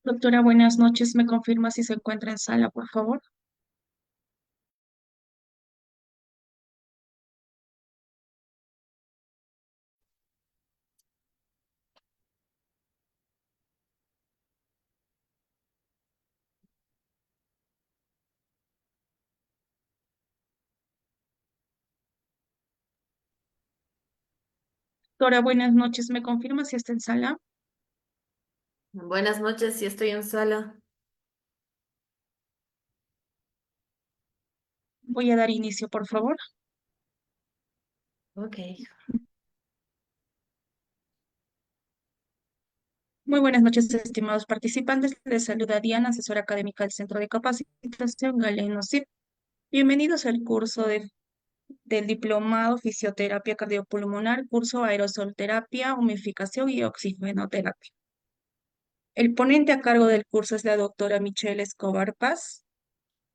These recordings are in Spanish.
Doctora, buenas noches. ¿Me confirma si se encuentra en sala, por favor? Doctora, buenas noches. ¿Me confirma si está en sala? Buenas noches, sí estoy en sala. Voy a dar inicio, por favor. Ok. Muy buenas noches, estimados participantes. Les saluda Diana, asesora académica del Centro de Capacitación Galeno CIP. Bienvenidos al curso del Diplomado Fisioterapia Cardiopulmonar, curso Aerosol Terapia, Humidificación y Oxigenoterapia. El ponente a cargo del curso es la doctora Michelle Escobar Paz.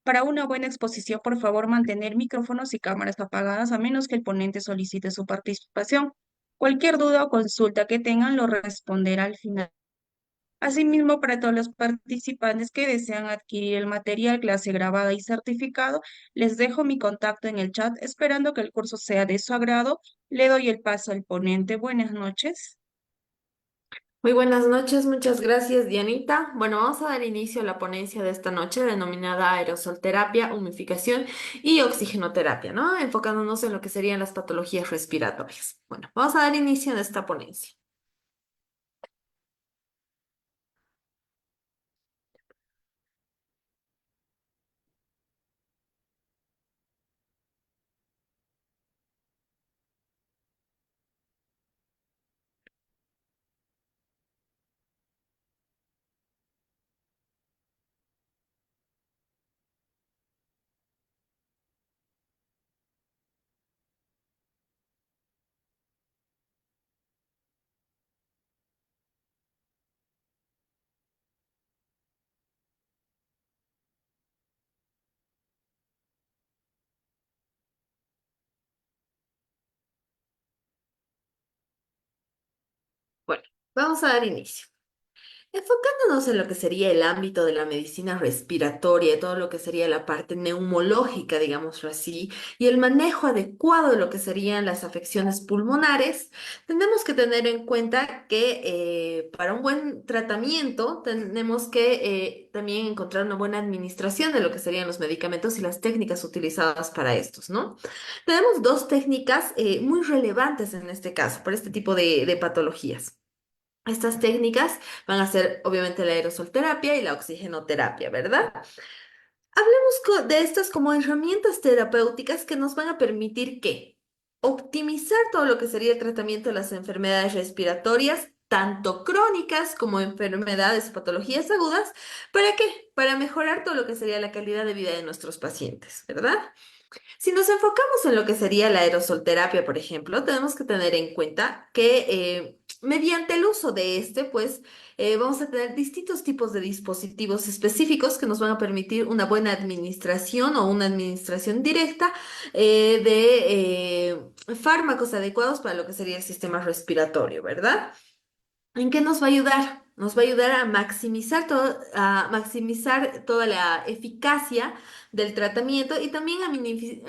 Para una buena exposición, por favor, mantener micrófonos y cámaras apagadas a menos que el ponente solicite su participación. Cualquier duda o consulta que tengan lo responderá al final. Asimismo, para todos los participantes que desean adquirir el material, clase grabada y certificado, les dejo mi contacto en el chat, esperando que el curso sea de su agrado. Le doy el paso al ponente. Buenas noches. Muy buenas noches, muchas gracias, Dianita. Bueno, vamos a dar inicio a la ponencia de esta noche denominada aerosolterapia, humidificación y oxigenoterapia, ¿no? Enfocándonos en lo que serían las patologías respiratorias. Bueno, vamos a dar inicio a esta ponencia. Bueno, vamos a dar inicio. Enfocándonos en lo que sería el ámbito de la medicina respiratoria, y todo lo que sería la parte neumológica, digámoslo así, y el manejo adecuado de lo que serían las afecciones pulmonares, tenemos que tener en cuenta que para un buen tratamiento tenemos que también encontrar una buena administración de lo que serían los medicamentos y las técnicas utilizadas para estos, ¿no? Tenemos dos técnicas muy relevantes en este caso, para este tipo de patologías. Estas técnicas van a ser obviamente la aerosolterapia y la oxigenoterapia, ¿verdad? Hablemos de estas como herramientas terapéuticas que nos van a permitir que optimizar todo lo que sería el tratamiento de las enfermedades respiratorias, tanto crónicas como enfermedades o patologías agudas. ¿Para qué? Para mejorar todo lo que sería la calidad de vida de nuestros pacientes, ¿verdad? Si nos enfocamos en lo que sería la aerosolterapia, por ejemplo, tenemos que tener en cuenta que mediante el uso de este, pues vamos a tener distintos tipos de dispositivos específicos que nos van a permitir una buena administración o una administración directa de fármacos adecuados para lo que sería el sistema respiratorio, ¿verdad? ¿En qué nos va a ayudar? Nos va a ayudar a maximizar toda la eficacia del tratamiento y también a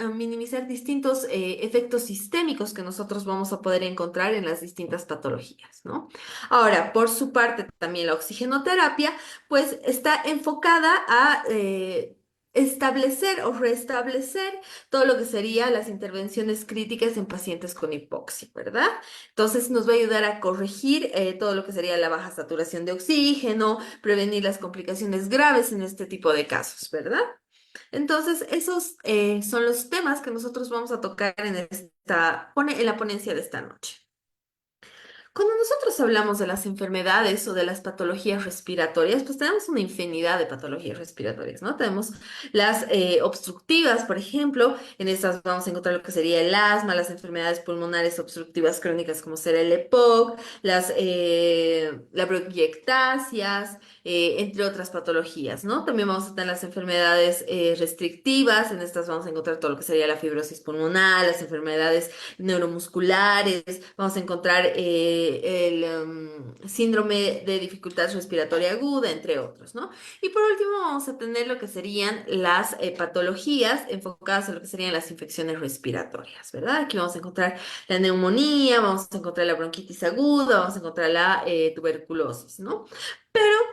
minimizar distintos efectos sistémicos que nosotros vamos a poder encontrar en las distintas patologías, ¿no? Ahora, por su parte, también la oxigenoterapia, pues está enfocada a establecer o restablecer todo lo que serían las intervenciones críticas en pacientes con hipoxia, ¿verdad? Entonces nos va a ayudar a corregir todo lo que sería la baja saturación de oxígeno, prevenir las complicaciones graves en este tipo de casos, ¿verdad? Entonces esos son los temas que nosotros vamos a tocar en en la ponencia de esta noche. Cuando nosotros hablamos de las enfermedades o de las patologías respiratorias, pues tenemos una infinidad de patologías respiratorias, ¿no? Tenemos las obstructivas, por ejemplo, en estas vamos a encontrar lo que sería el asma, las enfermedades pulmonares obstructivas crónicas como ser el EPOC, las bronquiectasias, entre otras patologías, ¿no? También vamos a tener las enfermedades restrictivas, en estas vamos a encontrar todo lo que sería la fibrosis pulmonar, las enfermedades neuromusculares, vamos a encontrar síndrome de dificultad respiratoria aguda, entre otros, ¿no? Y por último vamos a tener lo que serían las patologías enfocadas en lo que serían las infecciones respiratorias, ¿verdad? Aquí vamos a encontrar la neumonía, vamos a encontrar la bronquitis aguda, vamos a encontrar la tuberculosis, ¿no?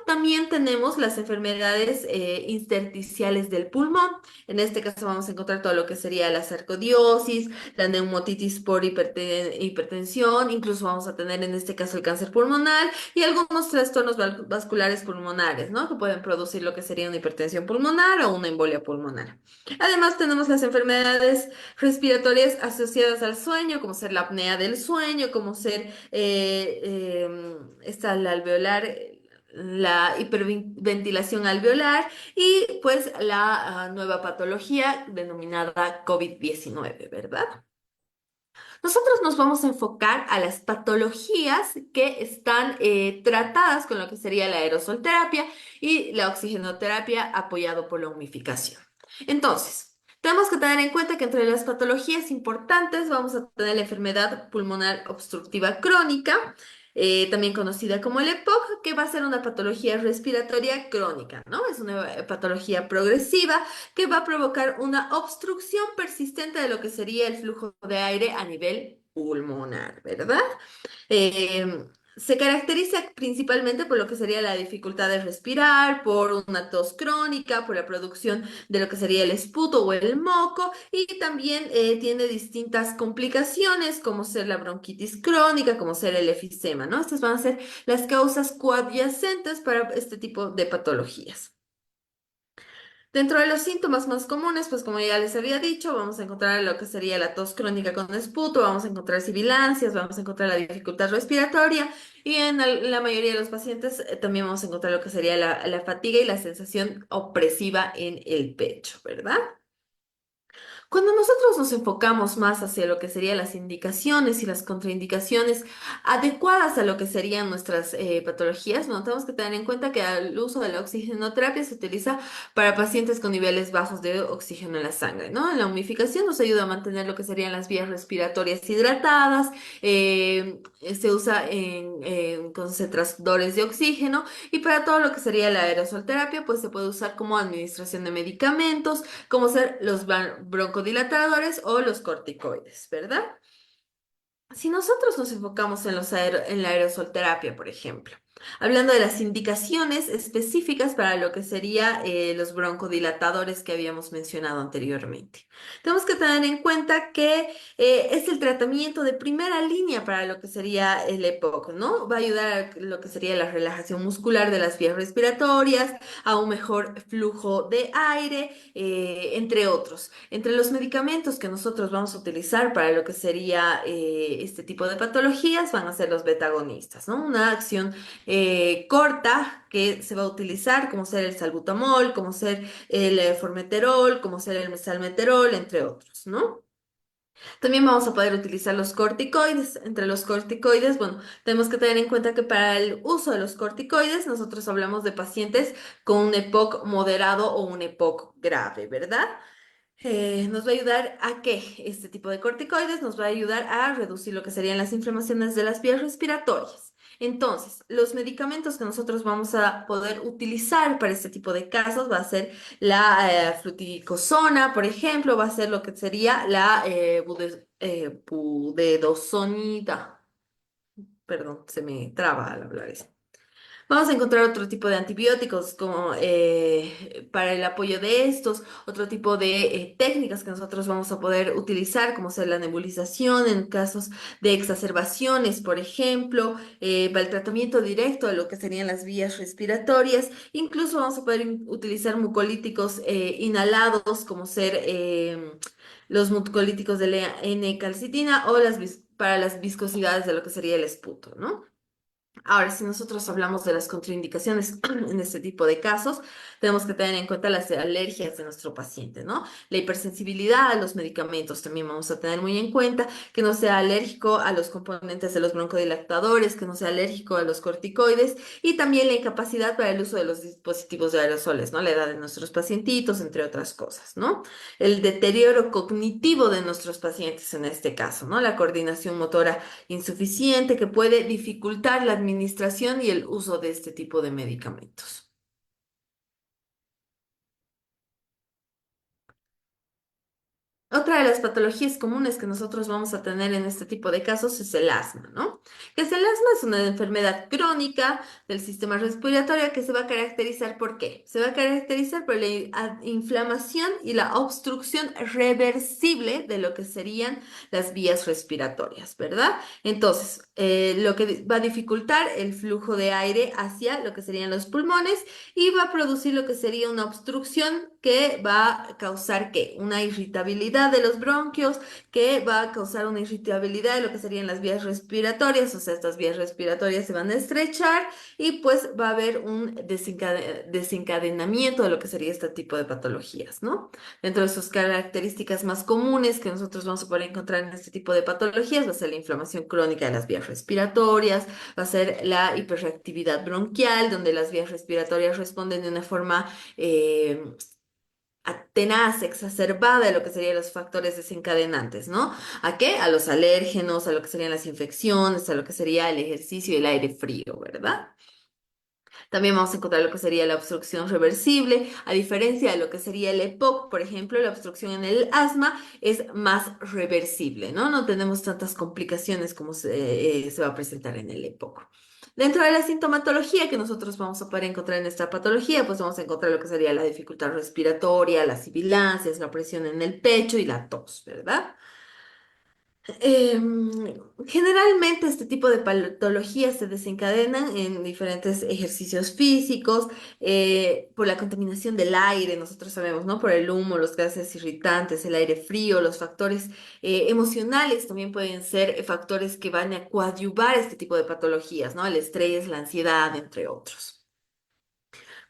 También tenemos las enfermedades intersticiales del pulmón. En este caso vamos a encontrar todo lo que sería la sarcoidosis, la neumotitis por hipertensión, incluso vamos a tener en este caso el cáncer pulmonar y algunos trastornos vasculares pulmonares, ¿no? Que pueden producir lo que sería una hipertensión pulmonar o una embolia pulmonar. Además tenemos las enfermedades respiratorias asociadas al sueño, como ser la apnea del sueño, como ser esta, la alveolar, la hiperventilación alveolar y pues la nueva patología denominada COVID-19, ¿verdad? Nosotros nos vamos a enfocar a las patologías que están tratadas con lo que sería la aerosolterapia y la oxigenoterapia apoyado por la humificación. Entonces, tenemos que tener en cuenta que entre las patologías importantes vamos a tener la enfermedad pulmonar obstructiva crónica, también conocida como el EPOC, que va a ser una patología respiratoria crónica, ¿no? Es una patología progresiva que va a provocar una obstrucción persistente de lo que sería el flujo de aire a nivel pulmonar, ¿verdad? Eh, Se caracteriza principalmente por lo que sería la dificultad de respirar, por una tos crónica, por la producción de lo que sería el esputo o el moco y también tiene distintas complicaciones como ser la bronquitis crónica, como ser el efisema, ¿no? Estas van a ser las causas coadyacentes para este tipo de patologías. Dentro de los síntomas más comunes, pues como ya les había dicho, vamos a encontrar lo que sería la tos crónica con esputo, vamos a encontrar sibilancias, vamos a encontrar la dificultad respiratoria y en la mayoría de los pacientes también vamos a encontrar lo que sería la fatiga y la sensación opresiva en el pecho, ¿verdad? Cuando nosotros nos enfocamos más hacia lo que serían las indicaciones y las contraindicaciones adecuadas a lo que serían nuestras patologías, no tenemos que tener en cuenta que el uso de la oxigenoterapia se utiliza para pacientes con niveles bajos de oxígeno en la sangre, ¿no? En la humificación nos ayuda a mantener lo que serían las vías respiratorias hidratadas, se usa en concentradores de oxígeno y para todo lo que sería la aerosolterapia, pues se puede usar como administración de medicamentos como ser los broncodilatadores o los corticoides, ¿verdad? Si nosotros nos enfocamos en en la aerosolterapia, por ejemplo, hablando de las indicaciones específicas para lo que sería los broncodilatadores que habíamos mencionado anteriormente. Tenemos que tener en cuenta que es el tratamiento de primera línea para lo que sería el EPOC, ¿no? Va a ayudar a lo que sería la relajación muscular de las vías respiratorias, a un mejor flujo de aire, entre otros. Entre los medicamentos que nosotros vamos a utilizar para lo que sería este tipo de patologías van a ser los betagonistas, ¿no? Una acción corta que se va a utilizar como ser el salbutamol, como ser el formoterol, como ser el mesalmeterol, entre otros, ¿no? También vamos a poder utilizar los corticoides. Entre los corticoides, bueno, tenemos que tener en cuenta que para el uso de los corticoides, nosotros hablamos de pacientes con un EPOC moderado o un EPOC grave, ¿verdad? Nos va a ayudar a que este tipo de corticoides nos va a ayudar a reducir lo que serían las inflamaciones de las vías respiratorias. Entonces, los medicamentos que nosotros vamos a poder utilizar para este tipo de casos va a ser la fluticasona, por ejemplo, va a ser lo que sería la budesonida. Perdón, se me traba al hablar eso. Vamos a encontrar otro tipo de antibióticos como para el apoyo de estos, otro tipo de técnicas que nosotros vamos a poder utilizar, como ser la nebulización en casos de exacerbaciones, por ejemplo, para el tratamiento directo de lo que serían las vías respiratorias. Incluso vamos a poder utilizar mucolíticos inhalados, como ser los mucolíticos de la N-calcitina o para las viscosidades de lo que sería el esputo, ¿no? Ahora, si nosotros hablamos de las contraindicaciones en este tipo de casos, tenemos que tener en cuenta las alergias de nuestro paciente, ¿no? La hipersensibilidad a los medicamentos también vamos a tener muy en cuenta, que no sea alérgico a los componentes de los broncodilatadores, que no sea alérgico a los corticoides y también la incapacidad para el uso de los dispositivos de aerosoles, ¿no? La edad de nuestros pacientitos, entre otras cosas, ¿no? El deterioro cognitivo de nuestros pacientes en este caso, ¿no? La coordinación motora insuficiente que puede dificultar la administración y el uso de este tipo de medicamentos. Otra de las patologías comunes que nosotros vamos a tener en este tipo de casos es el asma, ¿no? Que es el asma es una enfermedad crónica del sistema respiratorio que se va a caracterizar ¿por qué? Se va a caracterizar por la inflamación y la obstrucción reversible de lo que serían las vías respiratorias, ¿verdad? Entonces, lo que va a dificultar el flujo de aire hacia lo que serían los pulmones y va a producir lo que sería una obstrucción que va a causar ¿qué? Una irritabilidad de los bronquios, que va a causar una irritabilidad de lo que serían las vías respiratorias, o sea, estas vías respiratorias se van a estrechar y pues va a haber un desencadenamiento de lo que sería este tipo de patologías, ¿no? Dentro de sus características más comunes que nosotros vamos a poder encontrar en este tipo de patologías va a ser la inflamación crónica de las vías respiratorias, va a ser la hiperreactividad bronquial, donde las vías respiratorias responden de una forma tenaz, exacerbada de lo que serían los factores desencadenantes, ¿no? ¿A qué? A los alérgenos, a lo que serían las infecciones, a lo que sería el ejercicio y el aire frío, ¿verdad? También vamos a encontrar lo que sería la obstrucción reversible, a diferencia de lo que sería el EPOC, por ejemplo, la obstrucción en el asma es más reversible, ¿no? No tenemos tantas complicaciones como se va a presentar en el EPOC. Dentro de la sintomatología que nosotros vamos a poder encontrar en esta patología, pues vamos a encontrar lo que sería la dificultad respiratoria, las sibilancias, la presión en el pecho y la tos, ¿verdad? Generalmente este tipo de patologías se desencadenan en diferentes ejercicios físicos, por la contaminación del aire, nosotros sabemos, ¿no? Por el humo, los gases irritantes, el aire frío, los factores emocionales también pueden ser factores que van a coadyuvar este tipo de patologías, ¿no? El estrés, la ansiedad, entre otros.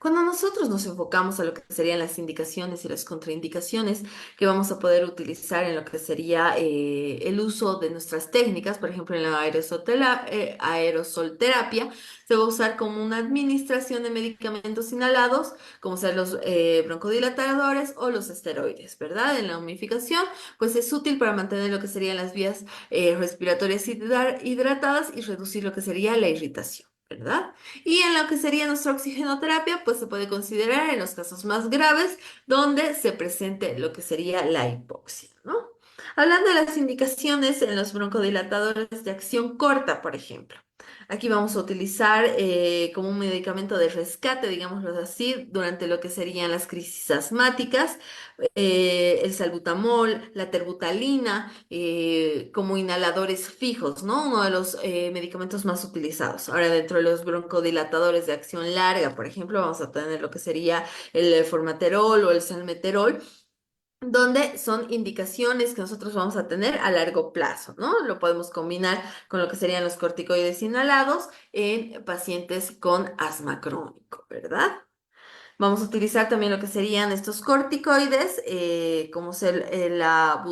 Cuando nosotros nos enfocamos a lo que serían las indicaciones y las contraindicaciones que vamos a poder utilizar en lo que sería el uso de nuestras técnicas, por ejemplo, en la aerosolterapia, se va a usar como una administración de medicamentos inhalados, como ser los broncodilatadores o los esteroides, ¿verdad? En la humidificación, pues es útil para mantener lo que serían las vías respiratorias hidratadas y reducir lo que sería la irritación, ¿verdad? Y en lo que sería nuestra oxigenoterapia, pues se puede considerar en los casos más graves donde se presente lo que sería la hipoxia, ¿no? Hablando de las indicaciones en los broncodilatadores de acción corta, por ejemplo. Aquí vamos a utilizar como un medicamento de rescate, digámoslo así, durante lo que serían las crisis asmáticas, el salbutamol, la terbutalina, como inhaladores fijos, ¿no? Uno de los medicamentos más utilizados. Ahora, dentro de los broncodilatadores de acción larga, por ejemplo, vamos a tener lo que sería el formaterol o el salmeterol, donde son indicaciones que nosotros vamos a tener a largo plazo, ¿no? Lo podemos combinar con lo que serían los corticoides inhalados en pacientes con asma crónico, ¿verdad? Vamos a utilizar también lo que serían estos corticoides, como ser la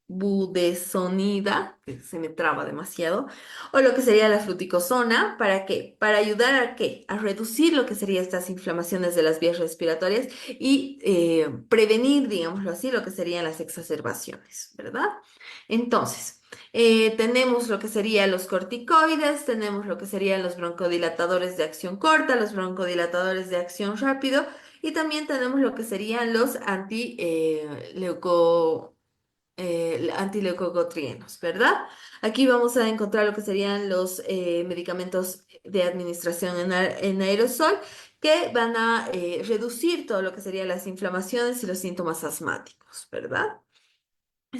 budesonida, que se me traba demasiado, o lo que sería la fluticasona, ¿para qué? Para ayudar a qué? A reducir lo que serían estas inflamaciones de las vías respiratorias y prevenir, digámoslo así, lo que serían las exacerbaciones, ¿verdad? Entonces, tenemos lo que serían los corticoides, tenemos lo que serían los broncodilatadores de acción corta, los broncodilatadores de acción rápido y también tenemos lo que serían los antileucotrienos, ¿verdad? Aquí vamos a encontrar lo que serían los medicamentos de administración en aerosol que van a reducir todo lo que serían las inflamaciones y los síntomas asmáticos, ¿verdad?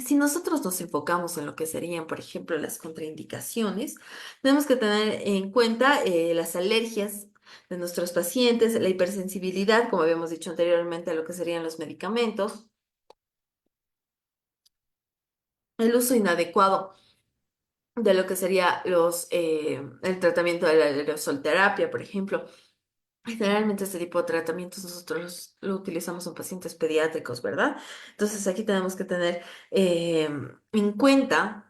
Si nosotros nos enfocamos en lo que serían, por ejemplo, las contraindicaciones, tenemos que tener en cuenta las alergias de nuestros pacientes, la hipersensibilidad, como habíamos dicho anteriormente, a lo que serían los medicamentos, el uso inadecuado de lo que sería el tratamiento de la aerosolterapia, por ejemplo. Generalmente este tipo de tratamientos nosotros lo utilizamos en pacientes pediátricos, ¿verdad? Entonces aquí tenemos que tener eh, en cuenta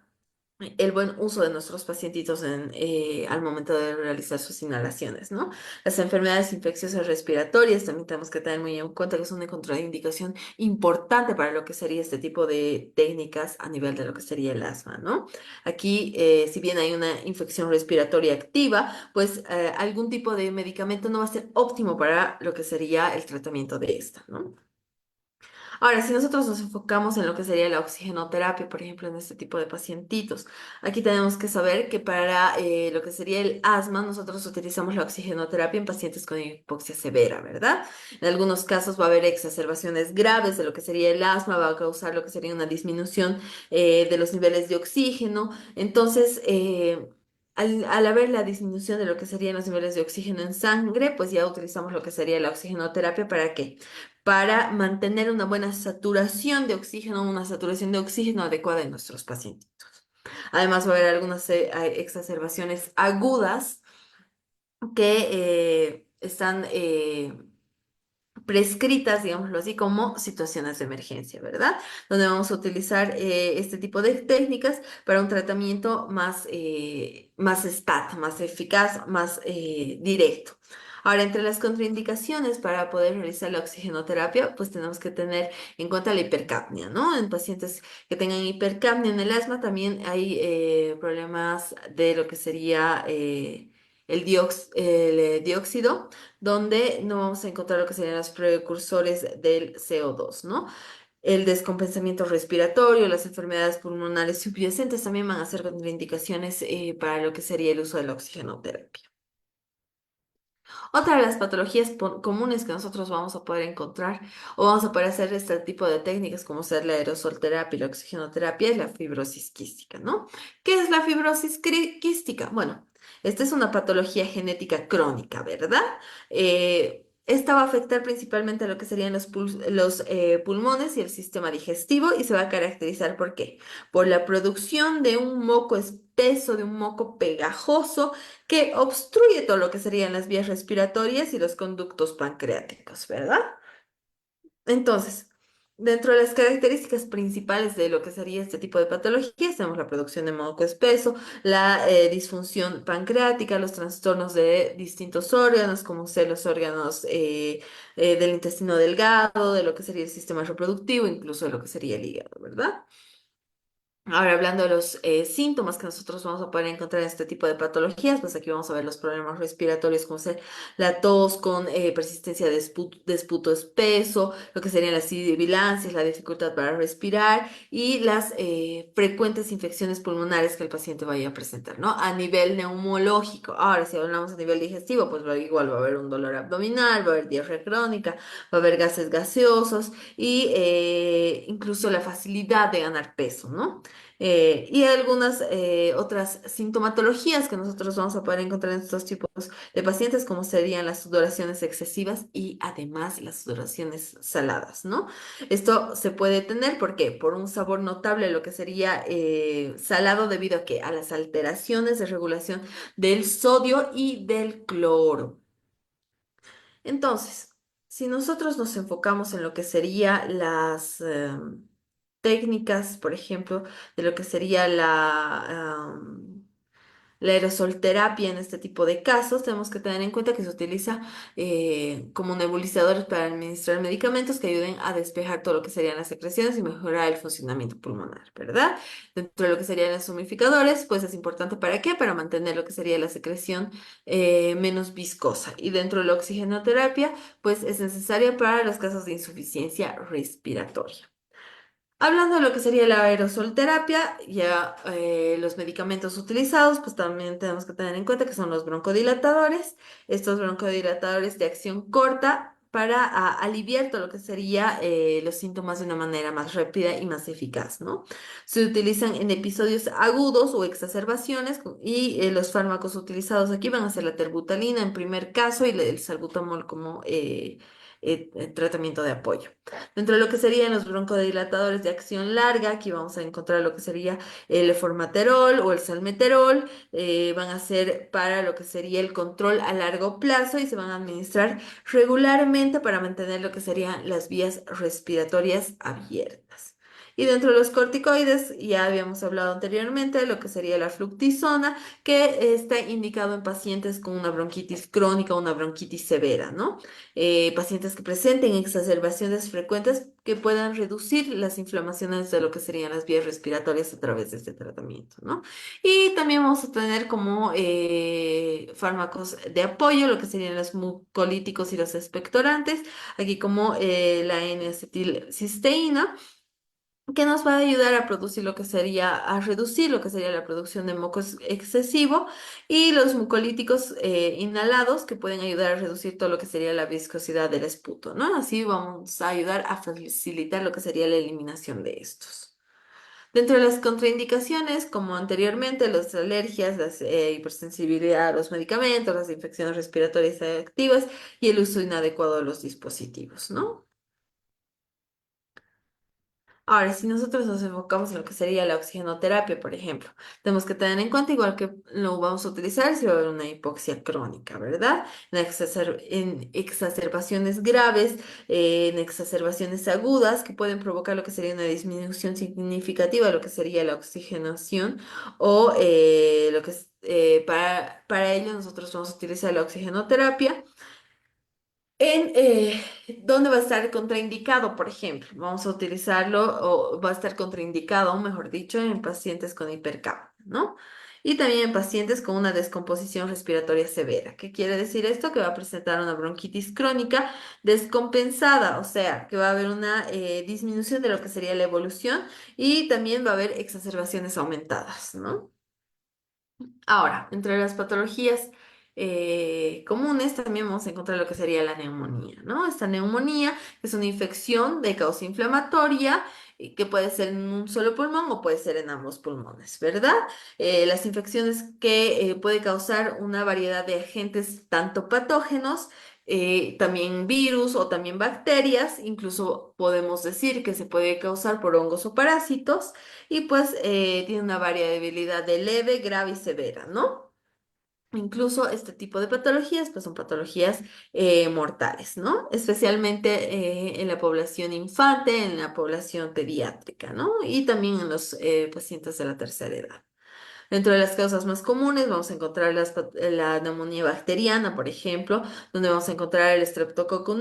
el buen uso de nuestros pacientitos al momento de realizar sus inhalaciones, ¿no? Las enfermedades infecciosas respiratorias también tenemos que tener muy en cuenta que es una contraindicación importante para lo que sería este tipo de técnicas a nivel de lo que sería el asma, ¿no? Aquí, si bien hay una infección respiratoria activa, pues algún tipo de medicamento no va a ser óptimo para lo que sería el tratamiento de esta, ¿no? Ahora, si nosotros nos enfocamos en lo que sería la oxigenoterapia, por ejemplo, en este tipo de pacientitos, aquí tenemos que saber que para lo que sería el asma, nosotros utilizamos la oxigenoterapia en pacientes con hipoxia severa, ¿verdad? En algunos casos va a haber exacerbaciones graves de lo que sería el asma, va a causar lo que sería una disminución de los niveles de oxígeno. Entonces, al haber la disminución de lo que serían los niveles de oxígeno en sangre, pues ya utilizamos lo que sería la oxigenoterapia. ¿Para qué? Para mantener una buena saturación de oxígeno, una saturación de oxígeno adecuada en nuestros pacientes. Además, va a haber algunas exacerbaciones agudas que están prescritas, digámoslo así, como situaciones de emergencia, ¿verdad? Donde vamos a utilizar este tipo de técnicas para un tratamiento más más eficaz, más directo. Ahora, entre las contraindicaciones para poder realizar la oxigenoterapia, pues tenemos que tener en cuenta la hipercapnia, ¿no? En pacientes que tengan hipercapnia en el asma también hay problemas de lo que sería el dióxido, donde no vamos a encontrar lo que serían los precursores del CO2, ¿no? El descompensamiento respiratorio, las enfermedades pulmonares subyacentes también van a ser contraindicaciones para lo que sería el uso de la oxigenoterapia. Otra de las patologías comunes que nosotros vamos a poder encontrar o vamos a poder hacer este tipo de técnicas como ser la aerosolterapia y la oxigenoterapia es la fibrosis quística, ¿no? ¿Qué es la fibrosis quística? Bueno, esta es una patología genética crónica, ¿verdad? Esta va a afectar principalmente a lo que serían los pulmones y el sistema digestivo y se va a caracterizar ¿por qué? Por la producción de un moco espeso, de un moco pegajoso que obstruye todo lo que serían las vías respiratorias y los conductos pancreáticos, ¿verdad? Entonces, dentro de las características principales de lo que sería este tipo de patologías, tenemos la producción de moco espeso, la disfunción pancreática, los trastornos de distintos órganos, como ser los órganos del intestino delgado, de lo que sería el sistema reproductivo, incluso de lo que sería el hígado, ¿verdad? Ahora, hablando de los síntomas que nosotros vamos a poder encontrar en este tipo de patologías, pues aquí vamos a ver los problemas respiratorios, como ser la tos con persistencia de esputo espeso, lo que serían las sibilancias, la dificultad para respirar y las frecuentes infecciones pulmonares que el paciente vaya a presentar, ¿no? A nivel neumológico. Ahora, si hablamos a nivel digestivo, pues igual va a haber un dolor abdominal, va a haber diarrea crónica, va a haber gases gaseosos y incluso la facilidad de ganar peso, ¿no? Y algunas otras sintomatologías que nosotros vamos a poder encontrar en estos tipos de pacientes, como serían las sudoraciones excesivas y además las sudoraciones saladas, ¿no? Esto se puede tener, ¿por qué? Por un sabor notable, lo que sería salado debido a que a las alteraciones de regulación del sodio y del cloro. Entonces, si nosotros nos enfocamos en lo que sería las técnicas, por ejemplo, de lo que sería la aerosolterapia en este tipo de casos, tenemos que tener en cuenta que se utiliza como nebulizadores para administrar medicamentos que ayuden a despejar todo lo que serían las secreciones y mejorar el funcionamiento pulmonar, ¿verdad? Dentro de lo que serían los humidificadores, pues es importante ¿para qué? Para mantener lo que sería la secreción menos viscosa. Y dentro de la oxigenoterapia, pues es necesaria para los casos de insuficiencia respiratoria. Hablando de lo que sería la aerosolterapia, ya los medicamentos utilizados, pues también tenemos que tener en cuenta que son los broncodilatadores, estos broncodilatadores de acción corta para aliviar todo lo que sería los síntomas de una manera más rápida y más eficaz, ¿no? Se utilizan en episodios agudos o exacerbaciones y los fármacos utilizados aquí van a ser la terbutalina en primer caso y el salbutamol como tratamiento de apoyo. Dentro de lo que serían los broncodilatadores de acción larga, aquí vamos a encontrar lo que sería el formaterol o el salmeterol, van a ser para lo que sería el control a largo plazo y se van a administrar regularmente para mantener lo que serían las vías respiratorias abiertas. Y dentro de los corticoides, ya habíamos hablado anteriormente de lo que sería la fluticasona, que está indicado en pacientes con una bronquitis crónica o una bronquitis severa, ¿no? Pacientes que presenten exacerbaciones frecuentes que puedan reducir las inflamaciones de lo que serían las vías respiratorias a través de este tratamiento, ¿no? Y también vamos a tener como fármacos de apoyo, lo que serían los mucolíticos y los expectorantes, aquí como la N-acetilcisteína que nos va a ayudar a producir lo que sería, a reducir lo que sería la producción de moco excesivo y los mucolíticos inhalados que pueden ayudar a reducir todo lo que sería la viscosidad del esputo, ¿no? Así vamos a ayudar a facilitar lo que sería la eliminación de estos. Dentro de las contraindicaciones, como anteriormente, las alergias, la hipersensibilidad a los medicamentos, las infecciones respiratorias activas y el uso inadecuado de los dispositivos, ¿no? Ahora, si nosotros nos enfocamos en lo que sería la oxigenoterapia, por ejemplo, tenemos que tener en cuenta, igual que lo vamos a utilizar si va a haber una hipoxia crónica, ¿verdad? En exacerbaciones graves, en exacerbaciones agudas que pueden provocar lo que sería una disminución significativa de lo que sería la oxigenación o lo que es, para ello nosotros vamos a utilizar la oxigenoterapia. ¿Dónde va a estar contraindicado, por ejemplo? Vamos a utilizarlo o va a estar contraindicado, mejor dicho, en pacientes con hipercapnia, ¿no? Y también en pacientes con una descomposición respiratoria severa. ¿Qué quiere decir esto? Que va a presentar una bronquitis crónica descompensada, o sea, que va a haber una disminución de lo que sería la evolución y también va a haber exacerbaciones aumentadas, ¿no? Ahora, entre las patologías comunes también vamos a encontrar lo que sería la neumonía, ¿no? Esta neumonía es una infección de causa inflamatoria y que puede ser en un solo pulmón o puede ser en ambos pulmones, ¿verdad? Las infecciones que puede causar una variedad de agentes, tanto patógenos, también virus o también bacterias, incluso podemos decir que se puede causar por hongos o parásitos y pues tiene una variabilidad de leve, grave y severa, ¿no? Incluso este tipo de patologías pues son patologías mortales, ¿no? Especialmente en la población infante, en la población pediátrica, ¿no? Y también en los pacientes de la tercera edad. Dentro de las causas más comunes vamos a encontrar la neumonía bacteriana, por ejemplo, donde vamos a encontrar el Streptococcus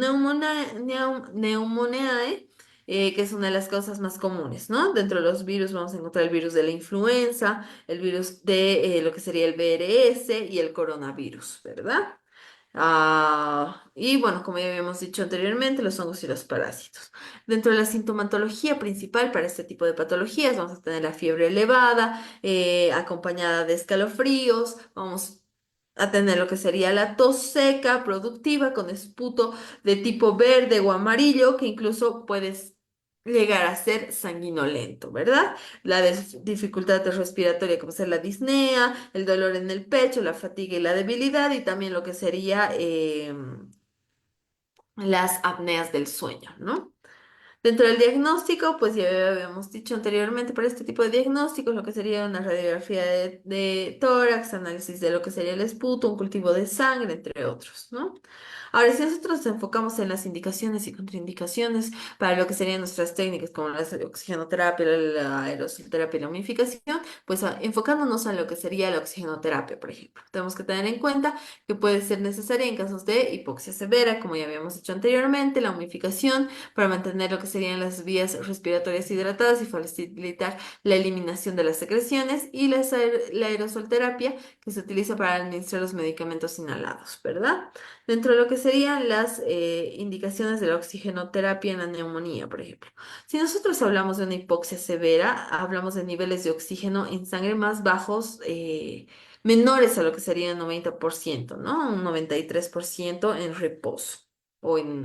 pneumoniae, que es una de las causas más comunes, ¿no? Dentro de los virus vamos a encontrar el virus de la influenza, el virus de lo que sería el VRS y el coronavirus, ¿verdad? Y bueno, como ya habíamos dicho anteriormente, los hongos y los parásitos. Dentro de la sintomatología principal para este tipo de patologías vamos a tener la fiebre elevada, acompañada de escalofríos, vamos a tener lo que sería la tos seca, productiva, con esputo de tipo verde o amarillo, que incluso puedes llegar a ser sanguinolento, ¿verdad? Dificultad respiratoria, como ser la disnea, el dolor en el pecho, la fatiga y la debilidad, y también lo que sería las apneas del sueño, ¿no? Dentro del diagnóstico, pues ya habíamos dicho anteriormente, para este tipo de diagnósticos, lo que sería una radiografía de tórax, análisis de lo que sería el esputo, un cultivo de sangre, entre otros, ¿no? Ahora, si nosotros nos enfocamos en las indicaciones y contraindicaciones para lo que serían nuestras técnicas como la oxigenoterapia, la aerosolterapia y la humidificación, pues enfocándonos en lo que sería la oxigenoterapia, por ejemplo. Tenemos que tener en cuenta que puede ser necesaria en casos de hipoxia severa, como ya habíamos dicho anteriormente, la humidificación para mantener lo que serían las vías respiratorias hidratadas y facilitar la eliminación de las secreciones y la aerosolterapia que se utiliza para administrar los medicamentos inhalados, ¿verdad? Dentro de lo que serían las indicaciones de la oxigenoterapia en la neumonía, por ejemplo. Si nosotros hablamos de una hipoxia severa, hablamos de niveles de oxígeno en sangre más bajos, menores a lo que sería el 90%, ¿no? Un 93% en reposo o un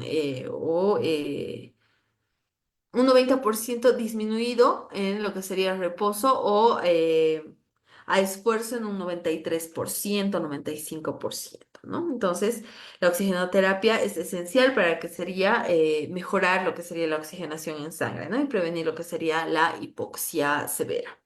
90% disminuido en lo que sería reposo o a esfuerzo en un 93%, 95%. ¿no? Entonces, la oxigenoterapia es esencial para que sería mejorar lo que sería la oxigenación en sangre, ¿no? Y prevenir lo que sería la hipoxia severa.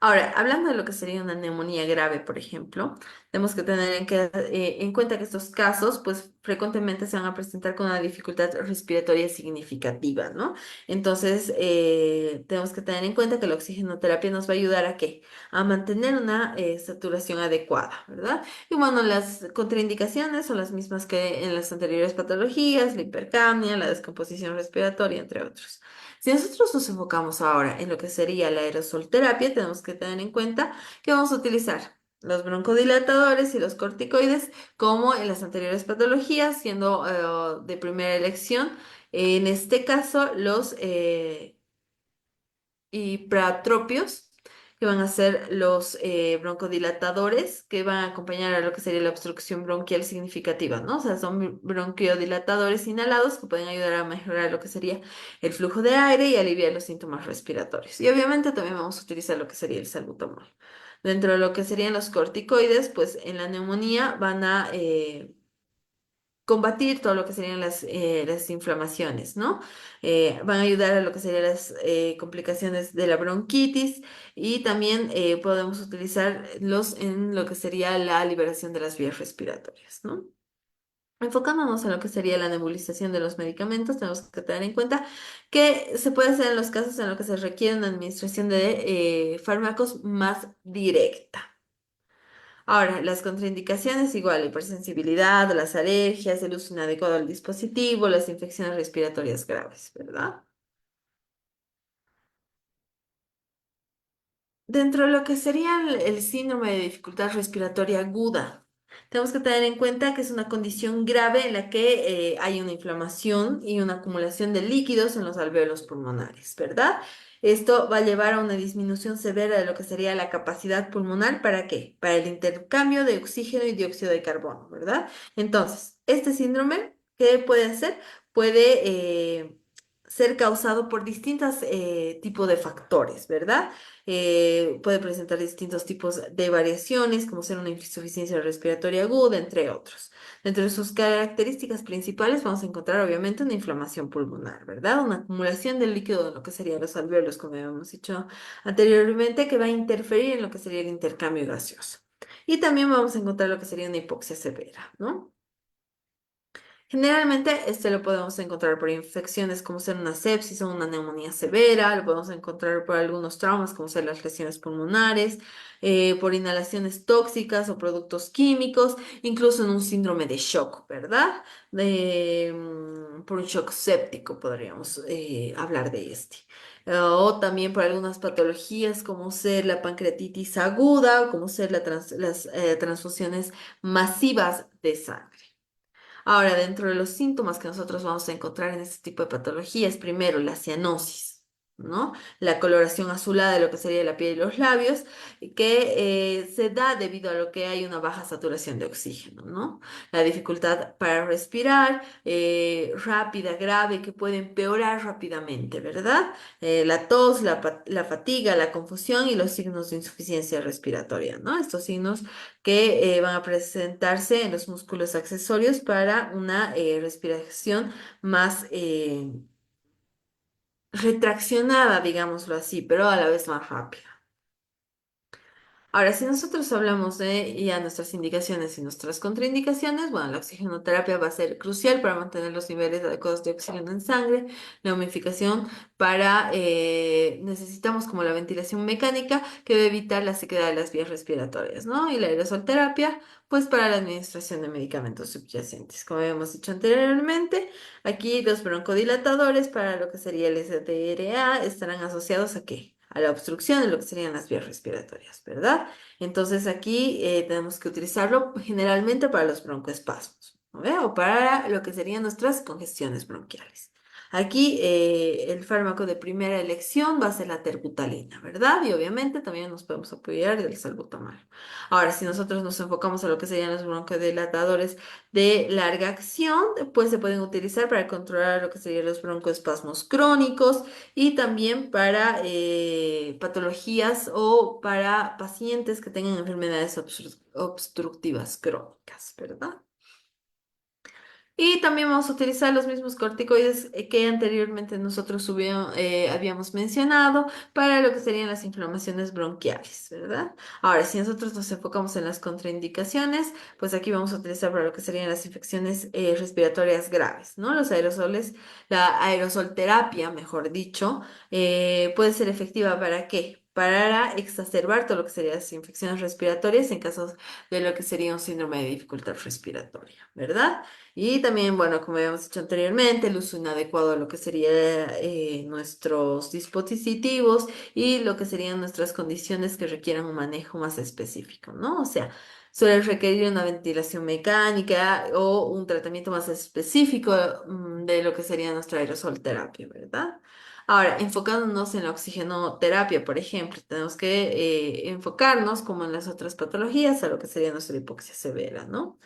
Ahora, hablando de lo que sería una neumonía grave, por ejemplo, tenemos que tener en cuenta que estos casos, pues frecuentemente se van a presentar con una dificultad respiratoria significativa, ¿no? Entonces, tenemos que tener en cuenta que la oxigenoterapia nos va a ayudar a qué? A mantener una saturación adecuada, ¿verdad? Y bueno, las contraindicaciones son las mismas que en las anteriores patologías, la hipercapnia, la descomposición respiratoria, entre otros. Si nosotros nos enfocamos ahora en lo que sería la aerosolterapia, tenemos que tener en cuenta que vamos a utilizar los broncodilatadores y los corticoides como en las anteriores patologías, siendo de primera elección. En este caso, los y pratropios, que van a ser los broncodilatadores, que van a acompañar a lo que sería la obstrucción bronquial significativa, ¿no? O sea, son bronquiodilatadores inhalados que pueden ayudar a mejorar lo que sería el flujo de aire y aliviar los síntomas respiratorios. Y obviamente también vamos a utilizar lo que sería el salbutamol. Dentro de lo que serían los corticoides, pues en la neumonía van a combatir todo lo que serían las inflamaciones, ¿no? Van a ayudar a lo que serían las complicaciones de la bronquitis y también podemos utilizarlos en lo que sería la liberación de las vías respiratorias, ¿no? Enfocándonos en lo que sería la nebulización de los medicamentos, tenemos que tener en cuenta que se puede hacer en los casos en los que se requiere una administración de fármacos más directa. Ahora, las contraindicaciones igual, hipersensibilidad, las alergias, el uso inadecuado del dispositivo, las infecciones respiratorias graves, ¿verdad? Dentro de lo que sería el síndrome de dificultad respiratoria aguda, tenemos que tener en cuenta que es una condición grave en la que hay una inflamación y una acumulación de líquidos en los alvéolos pulmonares, ¿verdad? Esto va a llevar a una disminución severa de lo que sería la capacidad pulmonar. ¿Para qué? Para el intercambio de oxígeno y dióxido de carbono, ¿verdad? Entonces, este síndrome, ¿qué puede hacer? Puede ser causado por distintos tipos de factores, ¿verdad? Puede presentar distintos tipos de variaciones, como ser una insuficiencia respiratoria aguda, entre otros. Dentro de sus características principales vamos a encontrar obviamente una inflamación pulmonar, ¿verdad? Una acumulación de líquido en lo que serían los alvéolos, como habíamos dicho anteriormente, que va a interferir en lo que sería el intercambio gaseoso. Y también vamos a encontrar lo que sería una hipoxia severa, ¿no? Generalmente este lo podemos encontrar por infecciones como ser una sepsis o una neumonía severa, lo podemos encontrar por algunos traumas como ser las lesiones pulmonares, por inhalaciones tóxicas o productos químicos, incluso en un síndrome de shock, ¿verdad? Por un shock séptico podríamos hablar de este. O también por algunas patologías como ser la pancreatitis aguda o como ser las transfusiones masivas de sangre. Ahora, dentro de los síntomas que nosotros vamos a encontrar en este tipo de patologías, primero la cianosis, ¿no? La coloración azulada de lo que sería la piel y los labios, que se da debido a lo que hay una baja saturación de oxígeno, ¿no? La dificultad para respirar, rápida, grave, que puede empeorar rápidamente, ¿verdad? La tos, la fatiga, la confusión y los signos de insuficiencia respiratoria, ¿no? Estos signos que van a presentarse en los músculos accesorios para una respiración más retraccionada, digámoslo así, pero a la vez más rápida. Ahora, si nosotros hablamos de ya nuestras indicaciones y nuestras contraindicaciones, bueno, la oxigenoterapia va a ser crucial para mantener los niveles adecuados de oxígeno en sangre, la humidificación necesitamos como la ventilación mecánica que debe evitar la sequedad de las vías respiratorias, ¿no? Y la aerosolterapia, pues para la administración de medicamentos subyacentes. Como habíamos dicho anteriormente, aquí los broncodilatadores para lo que sería el STRA estarán asociados ¿a qué? A la obstrucción de lo que serían las vías respiratorias, ¿verdad? Entonces aquí tenemos que utilizarlo generalmente para los broncoespasmos, ¿no ve? O para lo que serían nuestras congestiones bronquiales. Aquí el fármaco de primera elección va a ser la terbutalina, ¿verdad? Y obviamente también nos podemos apoyar del salbutamol. Ahora, si nosotros nos enfocamos a lo que serían los broncodilatadores de larga acción, pues se pueden utilizar para controlar lo que serían los broncoespasmos crónicos y también para patologías o para pacientes que tengan enfermedades obstructivas crónicas, ¿verdad? Y también vamos a utilizar los mismos corticoides que anteriormente nosotros habíamos mencionado para lo que serían las inflamaciones bronquiales, ¿verdad? Ahora, si nosotros nos enfocamos en las contraindicaciones, pues aquí vamos a utilizar para lo que serían las infecciones respiratorias graves, ¿no? Los aerosoles, la aerosolterapia, mejor dicho, puede ser efectiva ¿para qué? Para exacerbar todo lo que serían las infecciones respiratorias en casos de lo que sería un síndrome de dificultad respiratoria, ¿verdad? Y también, bueno, como habíamos dicho anteriormente, el uso inadecuado de lo que serían nuestros dispositivos y lo que serían nuestras condiciones que requieran un manejo más específico, ¿no? O sea, suele requerir una ventilación mecánica o un tratamiento más específico de lo que sería nuestra aerosol terapia, ¿verdad? Ahora, enfocándonos en la oxigenoterapia, por ejemplo, tenemos que enfocarnos, como en las otras patologías, a lo que sería nuestra hipoxia severa, ¿no?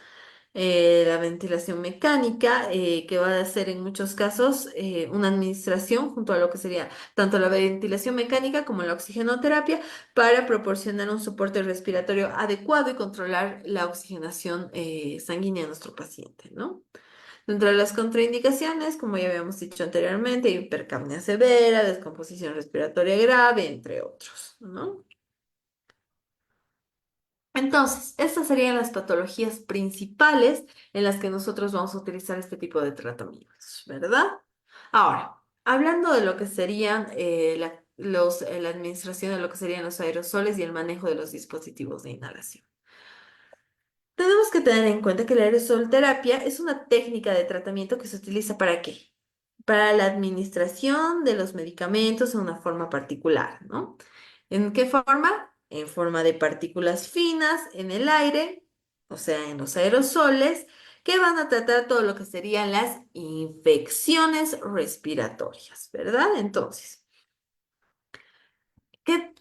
La ventilación mecánica, que va a ser en muchos casos una administración junto a lo que sería tanto la ventilación mecánica como la oxigenoterapia para proporcionar un soporte respiratorio adecuado y controlar la oxigenación sanguínea de nuestro paciente, ¿no? Dentro de las contraindicaciones, como ya habíamos dicho anteriormente, hipercapnia severa, descomposición respiratoria grave, entre otros, ¿no? Entonces, estas serían las patologías principales en las que nosotros vamos a utilizar este tipo de tratamientos, ¿verdad? Ahora, hablando de lo que serían la administración de lo que serían los aerosoles y el manejo de los dispositivos de inhalación. Tenemos que tener en cuenta que la aerosol terapia es una técnica de tratamiento que se utiliza ¿para qué? Para la administración de los medicamentos en una forma particular, ¿no? ¿En qué forma? En forma de partículas finas en el aire, o sea, en los aerosoles, que van a tratar todo lo que serían las infecciones respiratorias, ¿verdad? Entonces,